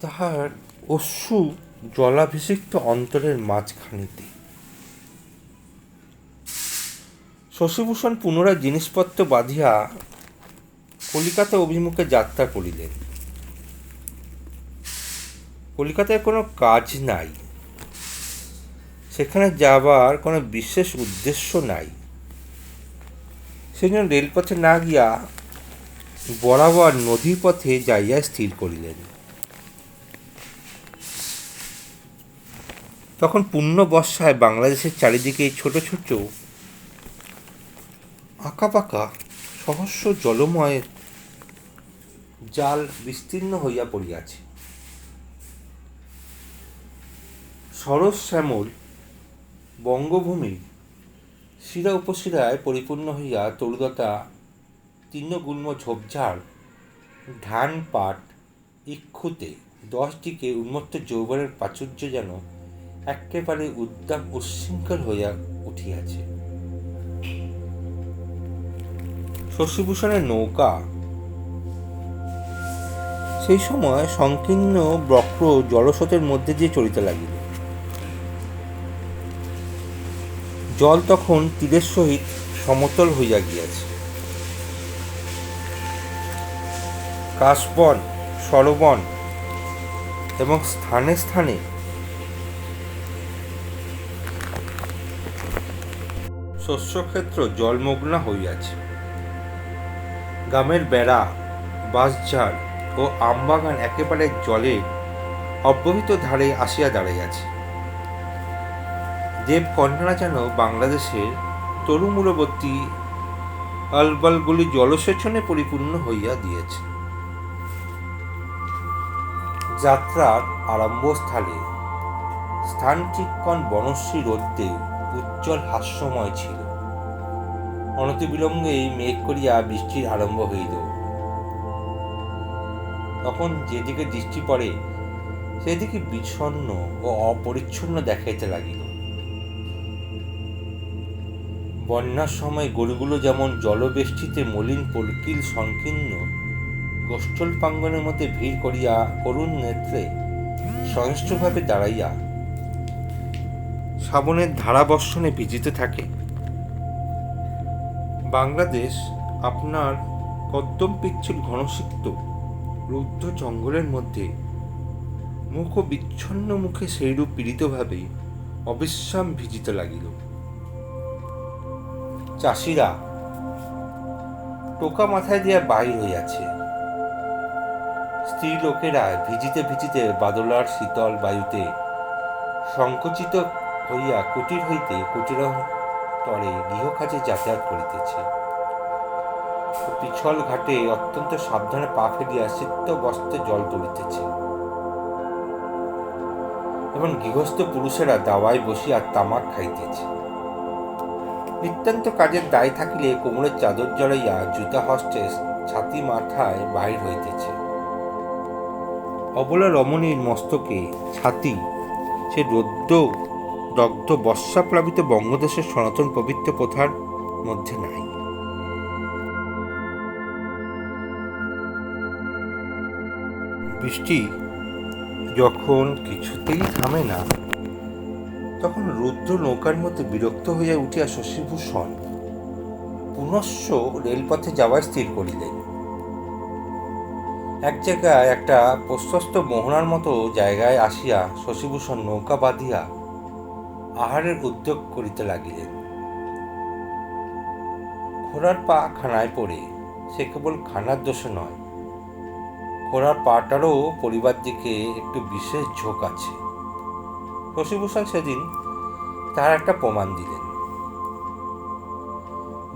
তাহার অশ্রু জলাভিষিক্ত অন্তরের মাঝখানিতে। শশীভূষণ পুনরায় জিনিসপত্র বাঁধিয়া কলিকাতা অভিমুখে যাত্রা করিলেন। কলিকাতায় কোনো কাজ নাই, সেখানে যাবার কোনো বিশেষ উদ্দেশ্য নাই। সেজন্য রেলপথে না গিয়া বরাবর নদীর পথে যাইয়া স্থির করিলেন। তখন পূর্ণ বর্ষায় বাংলাদেশের চারিদিকে ছোট ছোট আঁকাবাঁকা সহস্র জলময় জাল বিস্তীর্ণ হইয়া পড়িয়াছে। সরস শ্যামল বঙ্গভূমির শিরা উপশিরায় পরিপূর্ণ হইয়া তরুলতা তৃণগুল্ম ঝোপঝাড় ধান পাট ইক্ষুতে 10 দিকে উন্মত্ত যৌবনের প্রাচুর্য যেন একেবারে উদ্দাম উচ্ছৃঙ্খল হইয়া উঠিয়াছে। শশীভূষণের নৌকা সেই সময় সংকীর্ণ বক্র জলস্রোতের মধ্যে দিয়ে চলিতে লাগিল। জল তখন তীরের সহিত সমতল হইয়া গিয়াছে। কাশবন, সরবন এবং স্থানে স্থানে শস্যক্ষেত্র জলমগ্ন হইয়াছে। গ্রামের বেড়া, বাঁশঝাড় ও আমবাগান একেবারে জলের অব্যবহিত ধারে আসিয়া দাঁড়াইয়াছে। দেবকন্যারা যেন বাংলাদেশের তরুমূলবর্তী আলবালগুলি জলসেচনে পরিপূর্ণ হইয়া দিয়েছে। যাত্রার আরম্ভস্থলে স্থানটিক্ষণ বনশ্রী রোদ্রে উজ্জ্বল হাস্যময় ছিল। অনতিবিলম্বেই মেঘ করিয়া বৃষ্টির আরম্ভ হইল। তখন যেদিকে দৃষ্টি পড়ে সেদিকে বিষণ্ণ ও অপরিচ্ছন্ন দেখাইতে লাগিল। বন্যার সময় গরুগুলো যেমন জলবেষ্টিতে মলিন পলকিল সংকীর্ণ গোষ্ঠল প্রাঙ্গণের মধ্যে ভিড় করিয়া করুণ নেত্রে সহিষ্ণুভাবে দাঁড়াইয়া শ্রাবণের ধারাবর্ষণে ভিজিতে থাকে, বাংলাদেশ আপনার কদ্দম পিচ্ছিল ঘনসিক্ত রুদ্ধ জঙ্গলের মধ্যে মুখ ও বিচ্ছন্ন মুখে সেইরূপ পীড়িতভাবে অবিশ্রাম ভিজিতে লাগিল। চাষিরা টোকা মাথায় দিয়া বাহির হইয়াছে। স্ত্রী লোকেরা ভিজিতে ভিজিতে বাদলার শীতল বায়ুতে সংকুচিত হইয়া কুটির হইতে কুটিরান্তরে গৃহকাজে যাতায়াত করিতেছে। পিছল ঘাটে অত্যন্ত সাবধানে পা ফেলিয়া সিদ্ধ বস্ত্রে জল তুলিতেছে এবং গৃহস্থ পুরুষেরা দাওয়ায় বসিয়া তামাক খাইতেছে। নিতান্ত কাজের দায় থাকিলে কোমরের চাদর জড়াইয়া জুতা হস্তে ছাতি মাথায় বাহির হইতেছে। অবলা রমণীর মস্তকে ছাতি সে রৌদ্র দগ্ধ বর্ষাপ্লাবিত বঙ্গদেশের সনাতন পবিত্র প্রথার মধ্যে নাই। বৃষ্টি যখন কিছুতেই থামে না, তখন রুদ্র নৌকার মধ্যে বিরক্ত হইয়া উঠিয়া শশীভূষণ পুনশ্চ রেলপথে যাওয়ার স্থির করিলেন। এক জায়গায় একটা প্রশস্ত মোহনার মতো জায়গায় আসিয়া শশীভূষণ নৌকা বাঁধিয়া আহারের উদ্যোগ করিতে লাগিলেন। ঘোড়ার পা খানায় পড়ে সে কেবল খানার দোষে নয়, ঘোড়ার পাটারও পরিবার দিকে একটু বিশেষ ঝোঁক আছে। শশীভূষণ সেদিন তার একটা প্রমাণ দিলেন।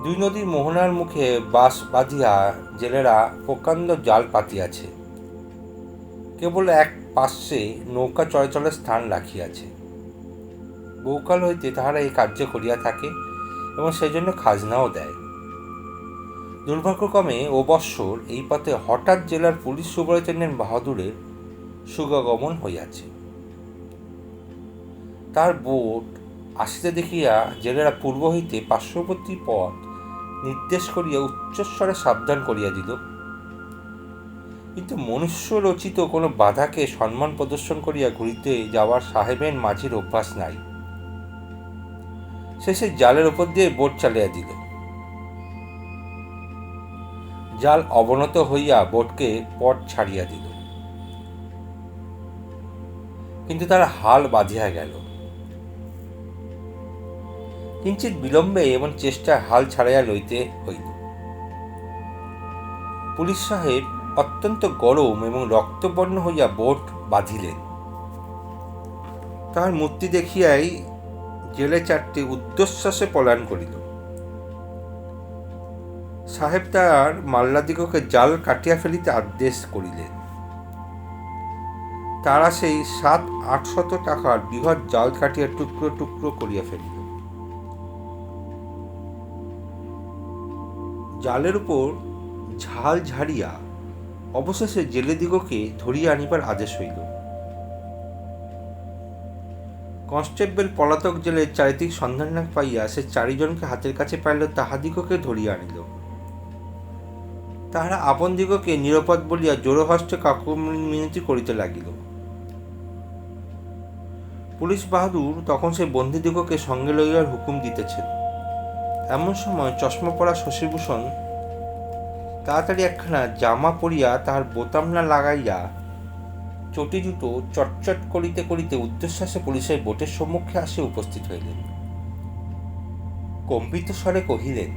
দুই নদীর মোহনার মুখে বাঁশ বাঁধিয়া জেলেরা প্রকাণ্ড জাল পাতিয়াছে। কেবল এক পার্শ্বে নৌকা চলাচলের স্থান রাখিয়াছে। বহুকাল হইতে তাহারা এই কার্য করিয়া থাকে এবং সেই জন্য খাজনাও দেয়। দুর্ভাগ্যক্রমে ও বৎসর এই পথে হঠাৎ জেলার পুলিশ সুপারিনটেন্ডেন্ট বাহাদুরের শুভাগমন হইয়াছে। তার বোট আসিতে দেখিয়া জেলেরা পূর্ব হইতে পার্শ্ববর্তী পথ নির্দেশ করিয়া উচ্চস্বরে সাবধান করিয়া দিল। কিন্তু মনুষ্য রচিত কোনো বাধাকে সম্মান প্রদর্শন করিয়া ঘুরিতে যাওয়ার সাহেবের মাঝির অভ্যাস নাই। শেষে জালের উপর দিয়ে বোট চালিয়া দিল। জাল অবনত হইয়া বোটকে পথ ছাড়িয়া দিল, কিন্তু তার হাল বাঁধিয়া গেল। কিঞ্চিত বিলম্বে এবং চেষ্টায় হাল ছাড়াইয়া লইতে হইল। পুলিশ সাহেব অত্যন্ত গরম এবং রক্তবর্ণ হইয়া বোট বাঁধিলেন। তাহার মূর্তি দেখিয়াই জেলে চারটি ঊর্ধ্বশ্বাসে পলায়ন করিল। সাহেব তার মাল্লাদিগকে জাল কাটিয়া ফেলিতে আদেশ করিলেন। তারা সেই 700-800 টাকার বৃহৎ জাল কাটিয়া টুকরো টুকরো করিয়া ফেলিল। জালের উপর ঝাল ঝাড়িয়া অবশেষে জেলেদিগকে ধরিয়া আনিবার আদেশ হইল। কনস্টেবল পলাতক জেলের চারিদিক সন্ধান না পাইয়া সে 4 জনকে হাতের কাছে পাইল, তাহাদিগকে ধরিয়া আনিল। তাহারা আপন দিগকে নিরাপদ বলিয়া জোড়হস্তে কাকুমিনতি করিতে লাগিল। পুলিশ বাহাদুর তখন সেই বন্দীদিগকে সঙ্গে লইয়ার হুকুম দিতেছেন। এমন সময় চশমা পরা শশীভূষণ তাড়াতাড়ি একখানা জামা পরিয়া তাহার বোতাম না লাগাইয়া চটি জুতো চটচট করিতে করিতে ঊর্ধ্বশ্বাসে পুলিশের বোটের সম্মুখে আসিয়া উপস্থিত হইলেন। কম্পিত স্বরে কহিলেন,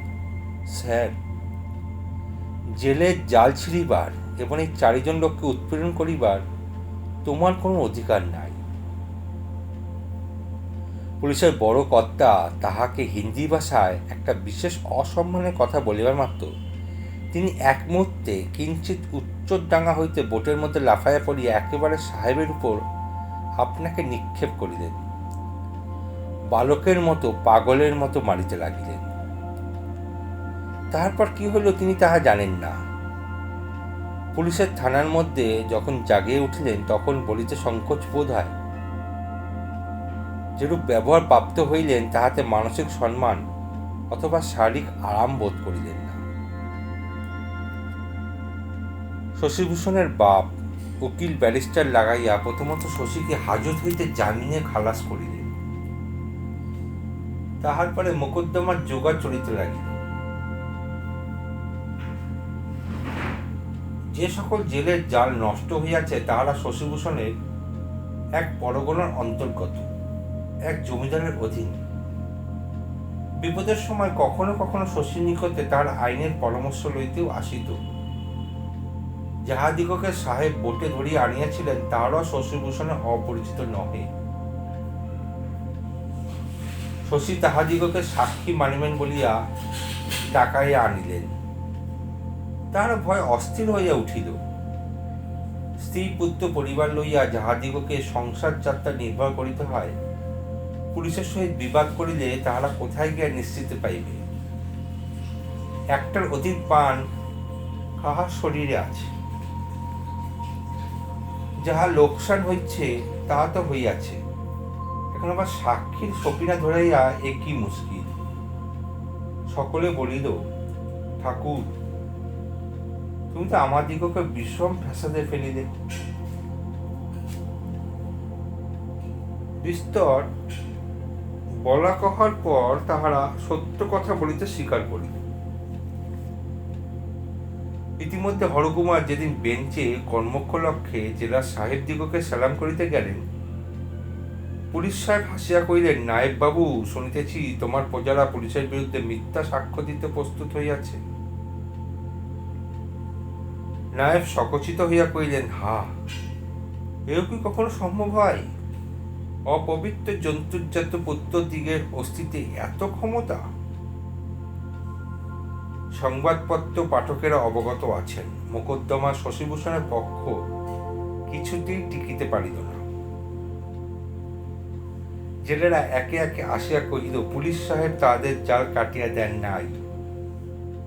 স্যার, জেলের জাল ছিঁড়িবার এবং এই 4 জন লোককে উৎপীড়ন করিবার তোমার কোনো অধিকার নাই। পুলিশের বড় কর্তা তাহাকে হিন্দি ভাষায় একটা বিশেষ অসম্মানের কথা বলিবার মাত্র তিনি এক মুহূর্তে কিঞ্চিত উচ্চডাঙ্গা হইতে বোটের মধ্যে লাফাইয়া পড়িয়া একেবারে সাহেবের উপর আপনাকে নিক্ষেপ করিলেন। বালকের মতো পাগলের মতো মারিতে লাগিলেন। তারপর কি হইল তিনি তাহা জানেন না। পুলিশের থানার মধ্যে যখন জাগিয়ে উঠিলেন তখন বলিতে সংকোচ বোধ হয়। যেরূপ ব্যবহার প্রাপ্ত হইলেন তাহাতে মানসিক সম্মান অথবা শারীরিক আরাম বোধ করিলেন না। শশীভূষণের বাপ উকিল ব্যারিস্টার লাগাইয়া প্রথমত শশীকে হাজত হইতে জামিনে খালাস করিলেন। তাহার পরে মোকদ্দমার জোগাড় চলিতে লাগিল। যে সকল জেলের জাল নষ্ট হইয়াছে তাহারা শশীভূষণের এক পরগনার অন্তর্গত এক জমিদারের অধীন। বিপদের সময় কখনো কখনো শশীর নিকটে তার আইনের পরামর্শ লইতেও আসিত। যাহাদিগকে সাহেব বোটে ধরিয়া আনিয়াছিলেন তাহারাও শশীভূষণে অপরিচিত নহে। শশী তাহাদিগকে সাক্ষী মানিবেন বলিয়া ডাকাইয়া আনিলেন। তাহারা ভয় অস্থির হইয়া উঠিল। স্ত্রী পুত্র পরিবার লইয়া যাহাদিগকে সংসার যাত্রা নির্ভর করিতে হয়, পুলিশের সহিত বিবাদ করিলে তাহারা কোথায় গিয়া নিশ্চিত পাইবে? একটার অধিক প্রাণ কাহার শরীরে আছে। যাহা লোকসান হইছে তাহা তো হইয়াছে, এখন আবার সাক্ষীর সপিনা ধরাইয়া এ কি মুশকিল। সকলে বলিল, ঠাকুর, তুমি তো আমাদিগকে বিষম ফ্যাসাদে ফেলিলে। বিস্তর বলা কহার পর তাহারা সত্য কথা বলিতে স্বীকার করিল। ইতিমধ্যে হরকুমার যেদিন বেঞ্চে কর্মক্ষ লক্ষ্যে জেলার সাহেবদিগকে সালাম করিতে গেলেন, পুলিশ সাহেব হাসিয়া কহিলেন, নায়েব বাবু, শুনিতেছি তোমার প্রজারা পুলিশের বিরুদ্ধে মিথ্যা সাক্ষ্য দিতে প্রস্তুত হইয়াছে। নায়েব সকচিত হইয়া কহিলেন, হা, এও কি কখনো সম্ভব হয়? অপবিত্র জন্তুজাত পুত্রদিগের অস্তিত্বে এত ক্ষমতা? সংবাদপত্র পাঠকেরা অবগত আছেন, মোকদ্দমা শশীভূষণের পক্ষ কিছুতেই টিকিতে পারিল না। জেলেরা একে একে আসিয়া কহিল, পুলিশ সাহেব তাদের জাল কাটিয়া দেন নাই,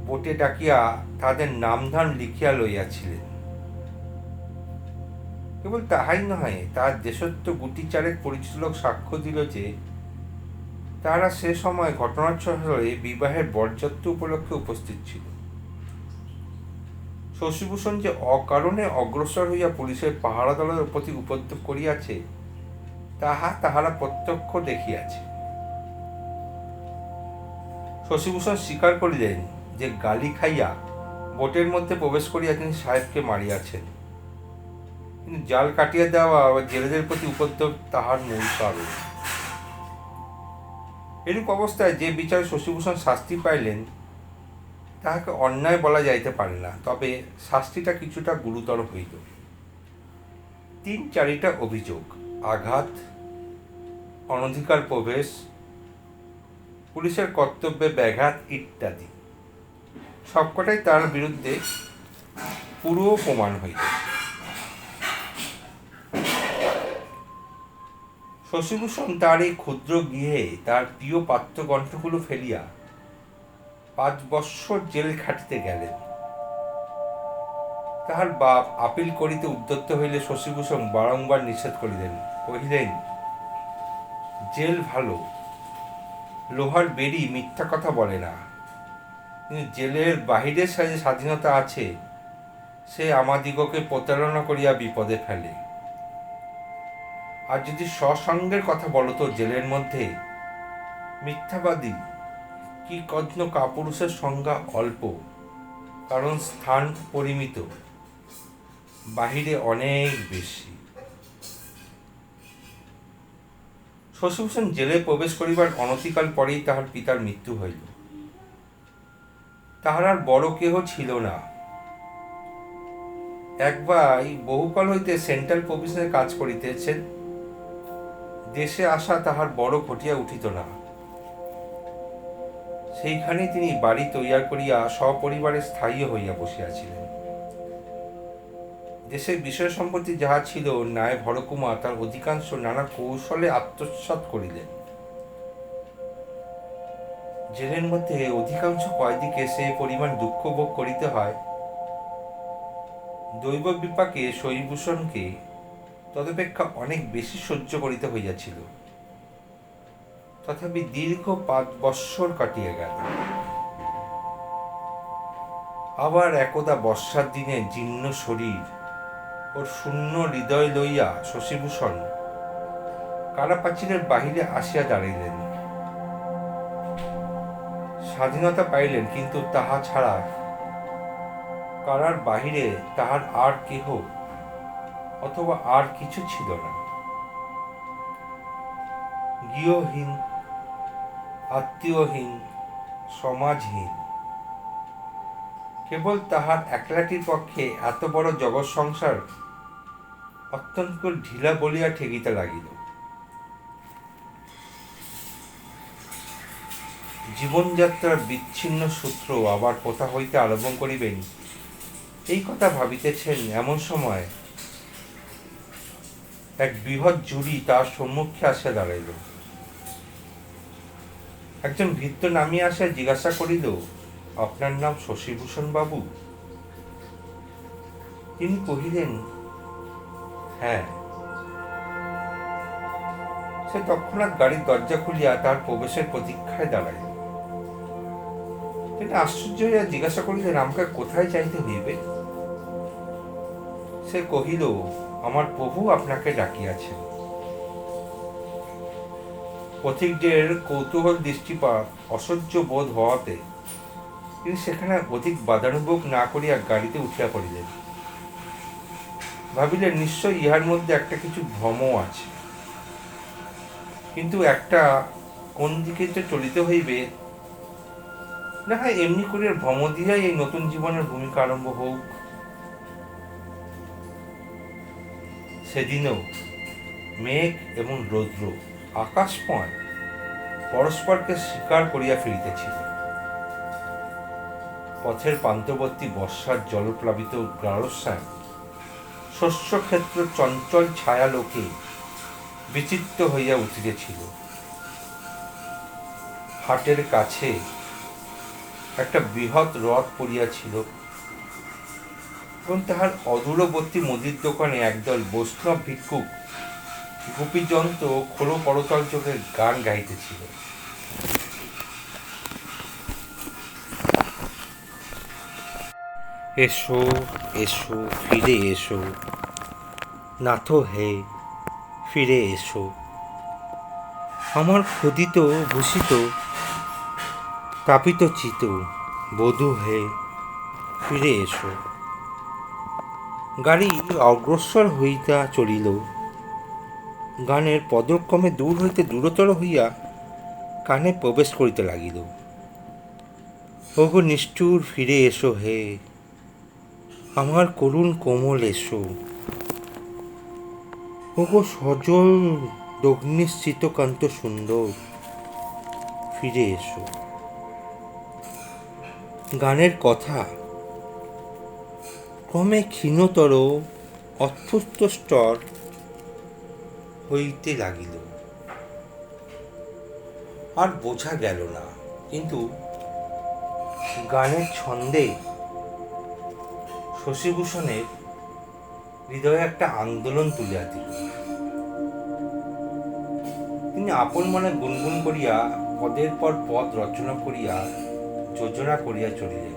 বোটে ডাকিয়া তাদের নামধাম লিখিয়া লইয়াছিলেন। কেবল তাহাই নহে, তার দেশত্ব গুটি চারেক পরিচিত লোক সাক্ষ্য দিল যে তারা সে সময় ঘটনাস্থলে বিবাহের বরযাত্র উপলক্ষে উপস্থিত ছিল। শশীভূষণ যে অকারণে অগ্রসর হইয়া পুলিশের পাহারা দলের প্রতি উপদ্রব করিয়াছে তাহারা প্রত্যক্ষ দেখিয়াছে। শশীভূষণ স্বীকার করিলেন যে গালি খাইয়া বোটের মধ্যে প্রবেশ করিয়া তিনি সাহেবকে মারিয়াছেন, কিন্তু জাল কাটিয়া দেওয়া জেলেদের প্রতি উপদ্রব তাহার মূল কারণ। এরূপ অবস্থায় যে বিচারে শশীভূষণ শাস্তি পাইলেন তাহাকে অন্যায় বলা যাইতে পারে না, তবে শাস্তিটা কিছুটা গুরুতর হইল। 3-4টা অভিযোগ, আঘাত, অনধিকার প্রবেশ, পুলিশের কর্তব্যে ব্যাঘাত ইত্যাদি সবকটাই তার বিরুদ্ধে পুরো প্রমাণ হইল। শশীভূষণ তার এই ক্ষুদ্র গৃহে তার প্রিয় পাত্রগ্রন্থগুলো ফেলিয়া 5 বৎসর জেল খাটিতে গেলেন। তাহার বাপ আপিল করিতে উদ্যত হইলে শশীভূষণ বারংবার নিষেধ করিলেন, কহিলেন, জেল ভালো, লোহার বেড়ি মিথ্যা কথা বলে না, কিন্তু জেলের বাহিরের যে স্বাধীনতা আছে সে আমাদিগকে প্রতারণা করিয়া বিপদে ফেলে। আর যদি সসঙ্গের কথা বলো তো জেলের মধ্যে মিথ্যাবাদী কি কদ্ন কাপুরুষের সংজ্ঞা অল্প, কারণ স্থান পরিমিত, বাহিরে অনেক বেশি। শশীভূষণ জেলে প্রবেশ করিবার অনতিকাল পরেই তাহার পিতার মৃত্যু হইল। তাহার আর বড় কেহ ছিল না। এক ভাই বহুকাল হইতে সেন্ট্রাল প্রভিশনে কাজ করিতেছেন। দেশে আসা তাহার বড় ঘটিয়া উঠিত না। সেইখানে তিনি বাড়ি তৈয়ার করিয়া সপরিবারে স্থায়ী হইয়া বসিয়াছিলেন। দেশের বিষয় সম্পত্তি যাহা ছিল নায়েব হরকুমার তার অধিকাংশ নানা কৌশলে আত্মসাৎ করিলেন। জেলের মধ্যে অধিকাংশ কয়েদিকে সে পরিমাণ দুঃখ ভোগ করিতে হয়, দৈব বিপাকে শশীভূষণকে তদপেক্ষা অনেক বেশি সহ্য করিতে হইয়াছিল। তথাপি দীর্ঘ 5 বৎসর কাটিয়া গেল। আবার একদা বর্ষার দিনে জীর্ণ শরীর ও শূন্য হৃদয় লইয়া শশীভূষণ কারাপ্রাচীরের বাহিরে আসিয়া দাঁড়াইলেন। স্বাধীনতা পাইলেন, কিন্তু তাহা ছাড়া কারার বাহিরে তাহার আর কেহ অথবা আর কিছু ছিল না। গৃহহীন, আত্মীয়হীন, সমাজহীন। কেবল তাহার একলাটির পক্ষে এত বড় জগৎ সংসার অত্যন্ত ঢিলা বলিয়া ঠেকিতে লাগিল। জীবনযাত্রার বিচ্ছিন্ন সূত্র আবার কোথা হইতে আরম্ভ করিবেন, এই কথা ভাবিতেছেন এমন সময় এক বৃহৎ জুড়ি তার সম্মুখে আসিয়া দাঁড়াইল। একজন ভৃত্য নামিয়া আসিয়া জিজ্ঞাসা করিল, আপনার নাম শশীভূষণ বাবু? তিনি কহিলেন, হ্যাঁ। সে তৎক্ষণাৎ গাড়ির দরজা খুলিয়া তার প্রবেশের প্রতীক্ষায় দাঁড়াইল। তিনি আশ্চর্য হইয়া জিজ্ঞাসা করিলেন, আমাকে কোথায় যাইতে হইবে? সে কহিল, আমার প্রভু আপনাকে ডাকিয়াছেন। পথিকদের কৌতূহল দৃষ্টিপাত অসহ্য বোধ হওয়াতে তিনি সেখানে অধিক বাদানুভোগ না করিয়া গাড়িতে উঠিয়া পড়িলেন। ভাবিলেন, নিশ্চয় ইহার মধ্যে একটা কিছু ভ্রম আছে, কিন্তু একটা কোন দিকে যে চলিতে হইবে, না হয় এমনি করে ভ্রম দিয়াই এই নতুন জীবনের ভূমিকা আরম্ভ হোক। সেদিনও মেঘ এবং রৌদ্র আকাশময় পরস্পরকে স্বীকার করিয়া ফিরিতেছিল। পথের প্রান্তবর্তী বর্ষার জলপ্লাবিত গ্রারস্যাম শস্যক্ষেত্র চঞ্চল ছায়ালোকে বিচিত্র হইয়া উঠিতেছিল। হাটের কাছে একটা বৃহৎ রথ পড়িয়াছিল এবং তাহার অদূরবর্তী মুদির দোকানে একদল বৈষ্ণব ভিক্ষুক গোপীযন্ত্র ও খোলো করতল চোখের গান গাইতেছিল। এসো এসো ফিরে এসো, নাথ হে ফিরে এসো, আমার ক্ষুদিত ভূষিত তাপিত চিত বধূ হে ফিরে এসো। গাড়ি অগ্রসর হইয়া চলিল। গানের পদক্রমে দূর হইতে দূরতর হইয়া কানে প্রবেশ করিতে লাগিল। ওগো নিষ্ঠুর ফিরে এসো হে, আমার করুণ কোমল এসো, ওগো সজল দগ্নিশ্চিতকান্ত সুন্দর ফিরে এসো। গানের কথা ক্রমে ক্ষীণতর অত্যুষ্ট স্তর হইতে লাগিল। আর বোঝা গেল না, কিন্তু গানের ছন্দে শশীভূষণের হৃদয়ে একটা আন্দোলন তুলিয়া দিল। তিনি আপন মনে গুনগুন করিয়া পদের পর পদ রচনা করিয়া যোজনা করিয়া চলিলেন।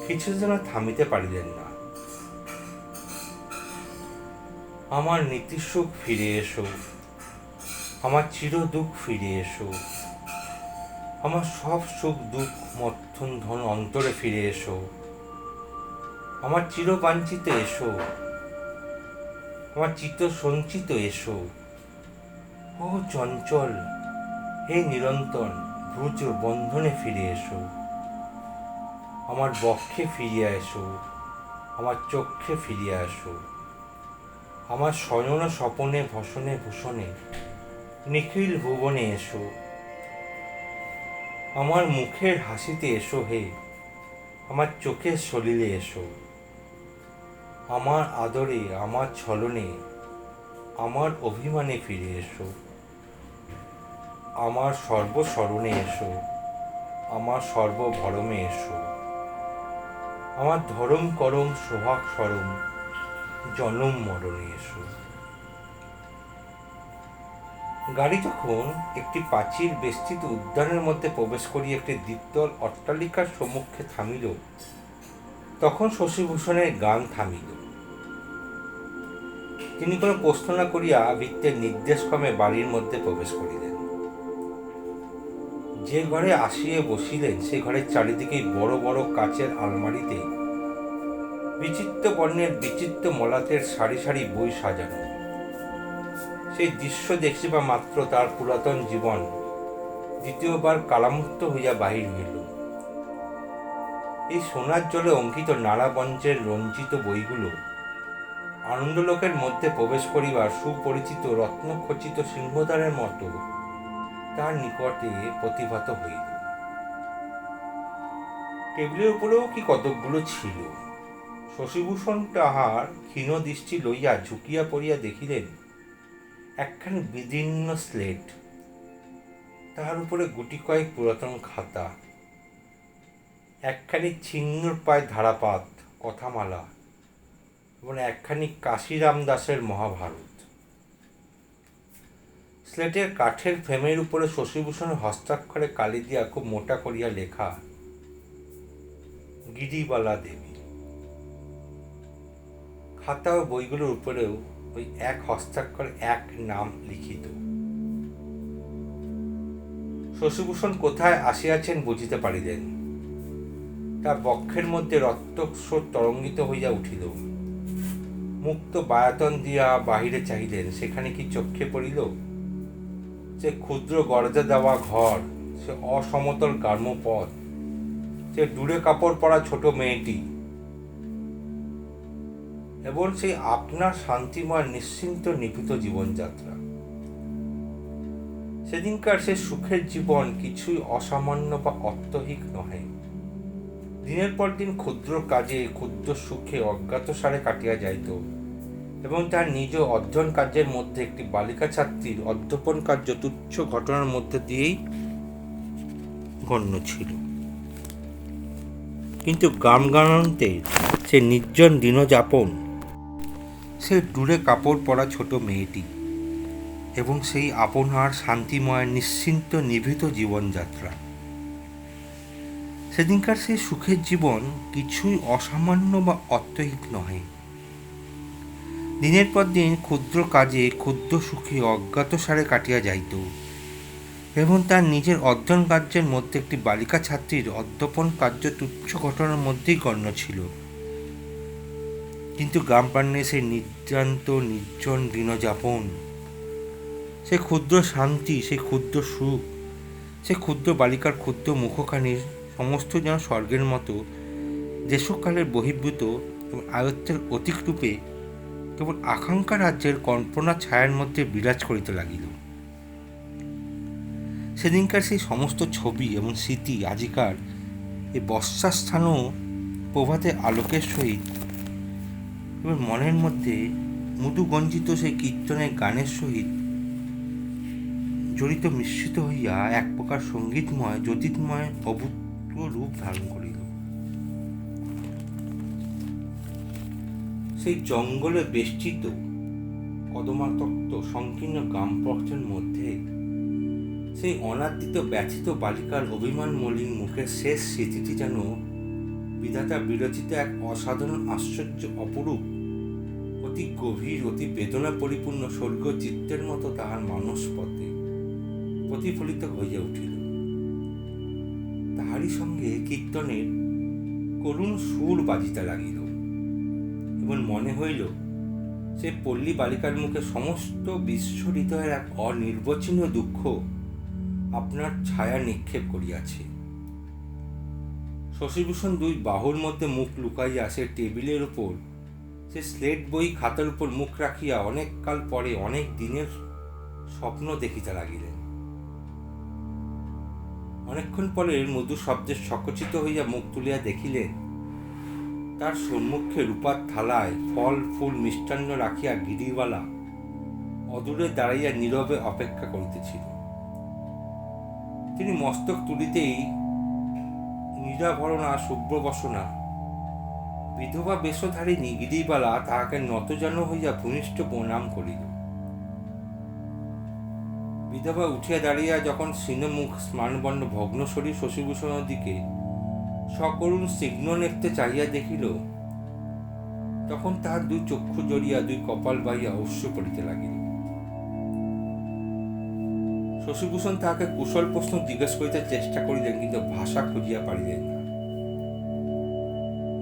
কিছু যেন থামিতে পারিলেন না। আমার নীতিসুখ ফিরে এসো, আমার চির দুঃখ ফিরে এসো, আমার সব সুখ দুঃখ মথন ধন অন্তরে ফিরে এসো, আমার চিরবাঞ্ছিত এসো, আমার চিত্ত সঞ্চিত এসো। ও চঞ্চল হে নিরন্তন ভ্রুজ বন্ধনে ফিরে এসো, আমার বক্ষে ফিরিয়া এসো, আমার চক্ষে ফিরিয়া এসো, আমার শয়ন স্বপনে ভসনে ভূষণে নিখিল ভুবনে এসো, আমার মুখের হাসিতে এসো হে, আমার চোখের সলিলে এসো, আমার আদরে আমার ছলনে আমার অভিমানে ফিরে এসো, আমার সর্বস্মরণে এসো, আমার সর্বভরমে এসো, আমার ধরম করম সোহাগ সরম জনম মরণে এসো। গাড়ি যখন একটি প্রাচীর বেষ্টিত উদ্যানের মধ্যে প্রবেশ করিয়া একটি দ্বিতল অট্টালিকার সম্মুখে থামিল, তখন শশীভূষণের গান থামিল। তিনি কোনো প্রশ্ন না করিয়া ভৃত্যের নির্দেশক্রমে বাড়ির মধ্যে প্রবেশ করিলেন। যে ঘরে আসিয়া বসিলেন সে ঘরের চারিদিকেই বড় বড় কাচের আলমারিতে বিচিত্র বর্ণের বিচিত্র মলাটের সারি সারি বই সাজানো। সেই দৃশ্য দেখিবা মাত্র তার পুরাতন জীবন দ্বিতীয়বার কালামুক্ত হইয়া বাহির হইল। এই সোনার জলে অঙ্কিত নাড়াবঞ্জের রঞ্জিত বইগুলো আনন্দলোকের মধ্যে প্রবেশ করিবার সুপরিচিত রত্নখচিত সিংহদ্বারের মতো তার নিকটে প্রতিভাত হইল। টেবিলের উপরেও কি কতকগুলো ছিল। শশীভূষণ তাহার ক্ষীণ দৃষ্টি লইয়া ঝুঁকিয়া পড়িয়া দেখিলেন একখানি বিদীর্ণ স্লেট, তাহার উপরে গুটি কয়েক পুরাতন খাতা, একখানি ছিন্নর পায় ধারাপাত কথামালা এবং একখানি কাশিরাম দাসের মহাভারত। স্লেটের কাঠের ফ্রেমের উপরে শশীভূষণের হস্তাক্ষরে কালি দিয়া খুব মোটা করিয়া লেখা গিরিবালা দেবী। খাতা ও বইগুলোর উপরেও ওই এক হস্তাক্ষরে এক নাম লিখিত। শশীভূষণ কোথায় আসিয়াছেন বুঝিতে পারিলেন। তার বক্ষের মধ্যে রক্তস্রোত তরঙ্গিত হইয়া উঠিল। মুক্ত বায়াতন দিয়া বাহিরে চাহিলেন, সেখানে কি চক্ষে পড়িল সে ক্ষুদ্র গরজা দেওয়া ঘর, সে অসমতল গ্রাম্যপথ, সে দূরে কাপড় পরা ছোট মেয়েটি এবং সেই আপনার শান্তিময় নিশ্চিন্ত নিভৃত জীবনযাত্রা। সেদিনকার সে সুখের জীবন কিছুই অসামান্য বা অত্যহিক নহে। দিনের পর দিন ক্ষুদ্র কাজে ক্ষুদ্র সুখে অজ্ঞাতসারে কাটিয়া যাইত এবং তার নিজ অধ্যয়ন কার্যের মধ্যে একটি বালিকা ছাত্রীর অধ্যাপন কার্য তুচ্ছ ঘটনার মধ্যে দিয়েই গণ্য ছিল। কিন্তু গ্রামগণান্তের সে নির্জন দিনযাপন, সে দূরে কাপড় পরা ছোট মেয়েটি এবং সেই আপনার শান্তিময় নিশ্চিন্ত নিভৃত জীবনযাত্রা, সেদিনকার সেই সুখের জীবন কিছুই অসামান্য বা অত্যহিক নহে। দিনের পর দিন ক্ষুদ্র কাজে ক্ষুদ্র সুখে অজ্ঞাতসারে কাটিয়া যাইত এবং তার নিজের অধ্যয়ন কার্যের মধ্যে একটি বালিকা ছাত্রীর অধ্যাপন কার্য তুচ্ছ ঘটনার মধ্যেই গণ্য ছিল। কিন্তু গ্রামপ্রাণে সেই নির্যান্ত নির্জন দিনযাপন, সে ক্ষুদ্র শান্তি, সেই ক্ষুদ্র সুখ, সে ক্ষুদ্র বালিকার ক্ষুদ্র মুখখানির সমস্ত যেন স্বর্গের মতো দেশকালের বহির্ভূত এবং আয়ত্তের অতীক রূপে কেবল আকাঙ্ক্ষা রাজ্যের কল্পনা ছায়ার মধ্যে বিরাজ করিতে লাগিল। সেদিনকার সেই সমস্ত ছবি এবং স্মৃতি আজিকার এই বর্ষাস্থানও প্রভাতে আলোকের সহিত এবং মনের মধ্যে মৃদু গঞ্জিত সেই কীর্তনের গানের সহিত জড়িত মিশ্রিত হইয়া এক প্রকার সঙ্গীতময় জ্যোতির্ময় অভূত রূপ ধারণ করিল। সেই জঙ্গলে বেষ্টিত কদমাতক্ত সংকীর্ণ গ্রামপথের মধ্যে সেই অনাদৃত ব্যথিত বালিকার অভিমান মলিন মুখের শেষ স্মৃতিটি যেন বিধাতা বিরচিত এক অসাধারণ আশ্চর্য অপরূপ অতি গভীর অতি বেদনা পরিপূর্ণ স্বর্গীয় চিত্তের মতো তাহার মানসপথে প্রতিফলিত হইয়া উঠিল। তাহারই সঙ্গে কীর্তনের করুণ সুর বাজিতে লাগিল এবং মনে হইল সে পল্লী বালিকার মুখে সমস্ত বিশ্ব হৃদয়ের এক অনির্বচনীয় দুঃখ আপনার ছায়া নিক্ষেপ করিয়াছে। শশীভূষণ দুই বাহুর মধ্যে মুখ লুকাইয়া সে টেবিলের উপর সে স্লেট বই খাতার উপর মুখ রাখিয়া অনেক কাল পরে অনেক দিনের স্বপ্ন দেখিতে লাগিলেন। অনেকক্ষণ পরে মধু শব্দে সকচিত হইয়া মুখ তুলিয়া দেখিলেন তার সম্মুখে রূপার থালায় ফল ফুল মিষ্টান্ন রাখিয়া গিরিবালা অদূরে দাঁড়াইয়া নীরবে অপেক্ষা করিতেছিল। তিনি মস্তক তুলিতেই নিরাভরণা শুভ্রবসনা বিধবা বেশধারিণী গিরিবালা তাহাকে নতজানু হইয়া ভূমিষ্ঠ প্রণাম করিল। বিধবা উঠিয়া দাঁড়িয়া যখন সিনমুখ স্নানবর্ণ ভগ্ন শরীর শশীভূষণের দিকে সকরুণ স্নিগ্ধ নেত্রে চাহিয়া দেখিল, তখন তাহার দুই চক্ষু জড়িয়া দুই কপাল বাহিয়া অশ্রু পড়িতে লাগিল। শশীভূষণ তাহাকে কুশল প্রশ্ন জিজ্ঞেস করিতে চেষ্টা করিলেন, কিন্তু ভাষা খুঁজিয়া পারিলেন না।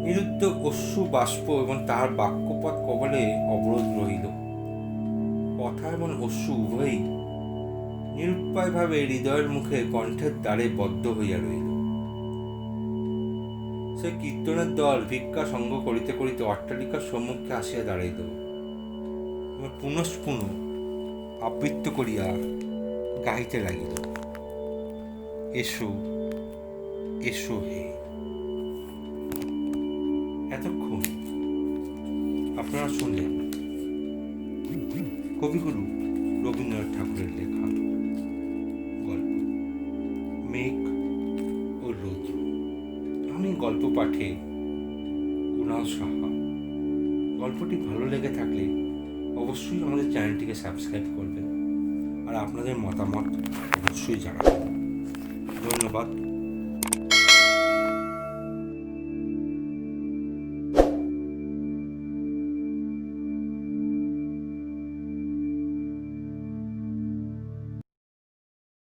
নিরুদ্যোগ অশ্রু বাষ্প এবং তাহার বাক্যপথ কবলে অবরোধ রহিল। কথা এবং অশ্রু উভয়ই নিরুপায়ভাবে হৃদয়ের মুখে কণ্ঠের দ্বারে বদ্ধ হইয়া রইল। সে কীর্তনের দল ভিক্ষা সঙ্গ করিতে করিতে অট্টালিকার সম্মুখে আসিয়া দাঁড়াইল এবং পুনঃপুন আবৃত্ত করিয়া গাইতে লাগিল, এসো এসো হে। এতক্ষণ আপনারা শুনলেন কবিগুরু রবীন্দ্রনাথ ঠাকুরের লেখা গল্প মেঘ ও রৌদ্র। আমি গল্প পাঠে কুণাল সাহা। গল্পটি ভালো লেগে থাকলে অবশ্যই আমাদের চ্যানেলটিকে সাবস্ক্রাইব করবেন আর আপনাদের মতামত অবশ্যই জানাবেন। ধন্যবাদ।